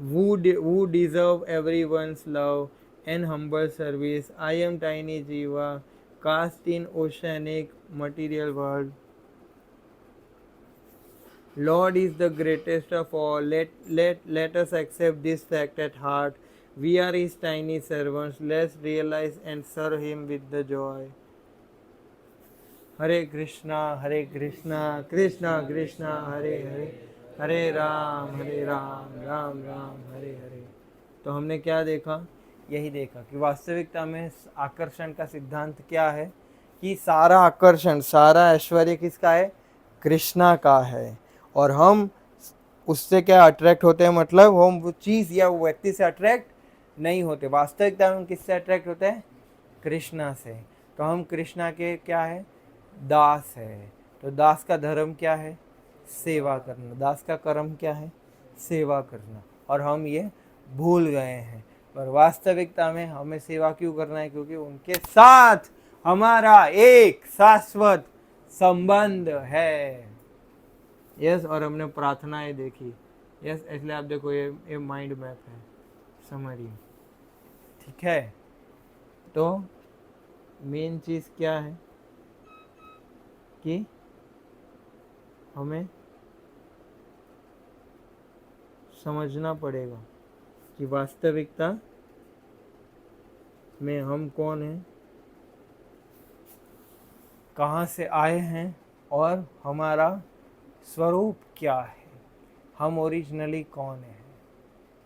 Who deserve everyone's love and humble service. I am tiny Jiva, cast in oceanic material world. Lord is the greatest of all. Let us accept this fact at heart. We are his tiny servants. Let's realize and serve him with the joy. हरे कृष्णा कृष्णा कृष्णा हरे हरे, हरे राम राम राम हरे हरे। तो हमने क्या देखा? यही देखा कि वास्तविकता में आकर्षण का सिद्धांत क्या है, कि सारा आकर्षण, सारा ऐश्वर्य किसका है? कृष्णा का है। और हम उससे क्या अट्रैक्ट होते हैं, मतलब हम वो चीज़ या वो व्यक्ति से अट्रैक्ट नहीं होते। वास्तविकता में हम किससे अट्रैक्ट होते हैं? कृष्णा से। तो हम कृष्णा के क्या है? दास है। तो दास का धर्म क्या है? सेवा करना। दास का कर्म क्या है? सेवा करना। और हम ये भूल गए हैं। पर वास्तविकता में हमें सेवा क्यों करना है? क्योंकि उनके साथ हमारा एक शाश्वत संबंध है। यस, और हमने प्रार्थनाएं देखी। यस, इसलिए आप देखो ये माइंड मैप है, समरी। ठीक है, तो मेन चीज़ क्या है कि हमें समझना पड़ेगा कि वास्तविकता में हम कौन हैं, कहाँ से आए हैं और हमारा स्वरूप क्या है, हम ओरिजिनली कौन हैं।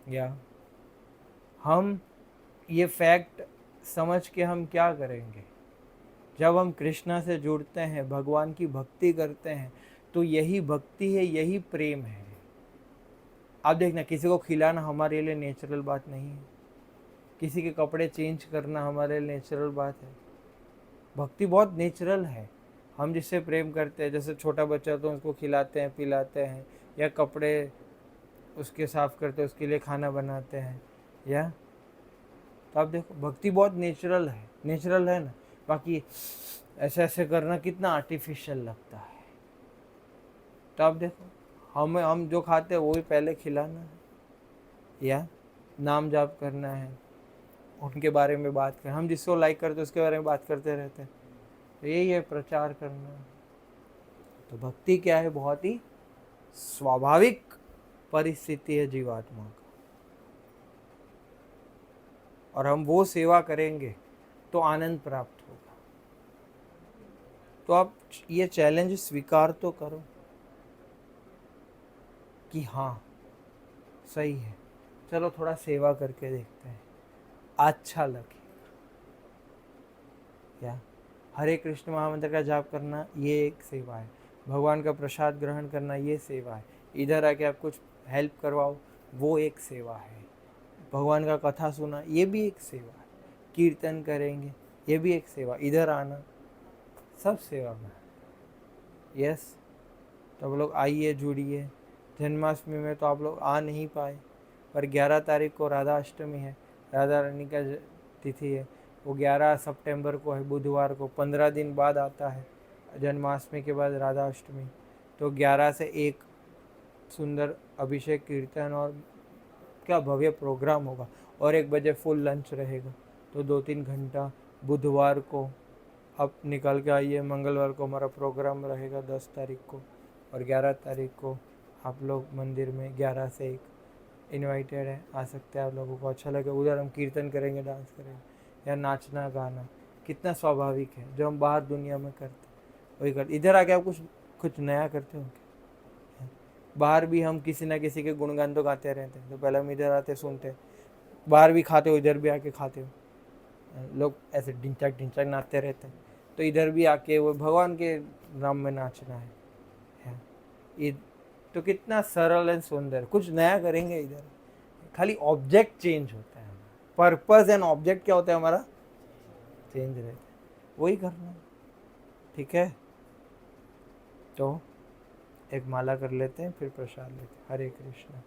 या हम ये फैक्ट समझ के हम क्या करेंगे? जब हम कृष्णा से जुड़ते हैं, भगवान की भक्ति करते हैं, तो यही भक्ति है, यही प्रेम है। आप देखना, किसी को खिलाना हमारे लिए नेचुरल बात नहीं है, किसी के कपड़े चेंज करना हमारे लिए नेचुरल बात है। भक्ति बहुत नेचुरल है। हम जिससे प्रेम करते हैं, जैसे छोटा बच्चा तो उसको खिलाते हैं, पिलाते हैं, या कपड़े उसके साफ करते हैं, उसके लिए खाना बनाते हैं, या तो आप देखो भक्ति बहुत नेचुरल है ना। बाकी ऐसे ऐसे करना कितना आर्टिफिशियल लगता है। तो आप देखो, हम जो खाते हैं वो भी पहले खिलाना है, या नाम जाप करना है, उनके बारे में बात करें, हम जिसको लाइक करते हैं उसके बारे में बात करते रहते हैं, तो यही है प्रचार करना। तो भक्ति क्या है? बहुत ही स्वाभाविक परिस्थिति है जीवात्मा का, और हम वो सेवा करेंगे तो आनंद प्राप्त होगा। तो आप ये चैलेंज स्वीकार तो करो कि हाँ सही है, चलो थोड़ा सेवा करके देखते हैं, अच्छा लगेगा। या हरे कृष्ण महामंत्र का जाप करना ये एक सेवा है, भगवान का प्रसाद ग्रहण करना ये सेवा है, इधर आके आप कुछ हेल्प करवाओ वो एक सेवा है। भगवान का कथा सुना, ये भी एक सेवा है। कीर्तन करेंगे, ये भी एक सेवा। इधर आना, सब सेवा में। यस, तो आप लोग आइए, जुड़िए। जन्माष्टमी में तो आप लोग आ नहीं पाए, पर 11 तारीख को राधा अष्टमी है, राधा रानी का तिथि है। वो 11 सितंबर को है, बुधवार को। 15 दिन बाद आता है जन्माष्टमी के बाद राधा अष्टमी। तो 11 से 1 सुंदर अभिषेक, कीर्तन और क्या भव्य प्रोग्राम होगा। और 1 बजे फुल लंच रहेगा। तो 2-3 घंटा बुधवार को अब निकल के आइए। मंगलवार को हमारा प्रोग्राम रहेगा 10 तारीख को, और 11 तारीख को आप लोग मंदिर में 11 से 1 इनवाइटेड है, आ सकते हैं। आप लोगों को अच्छा लगे, उधर हम कीर्तन करेंगे, डांस करेंगे या नाचना गाना। कितना स्वाभाविक है, जो हम बाहर दुनिया में करते वही करते। इधर आके आप कुछ कुछ नया करते हो क्या? बाहर भी हम किसी ना किसी के गुणगान तो गाते रहते हैं। तो पहले हम इधर आते सुनते, बाहर भी खाते हो, इधर भी आके खाते हो। लोग ऐसे ढिंचक ढिंचक नाचते रहते हैं, तो इधर भी आके वो भगवान के नाम में नाचना है। ये तो कितना सरल एंड सुंदर। कुछ नया करेंगे इधर, खाली ऑब्जेक्ट चेंज होता है। पर्पस एंड ऑब्जेक्ट क्या होता है हमारा? चेंज रहता है, वही करना है। ठीक है, तो एक माला कर लेते हैं, फिर प्रसाद लेते हैं। हरे कृष्ण।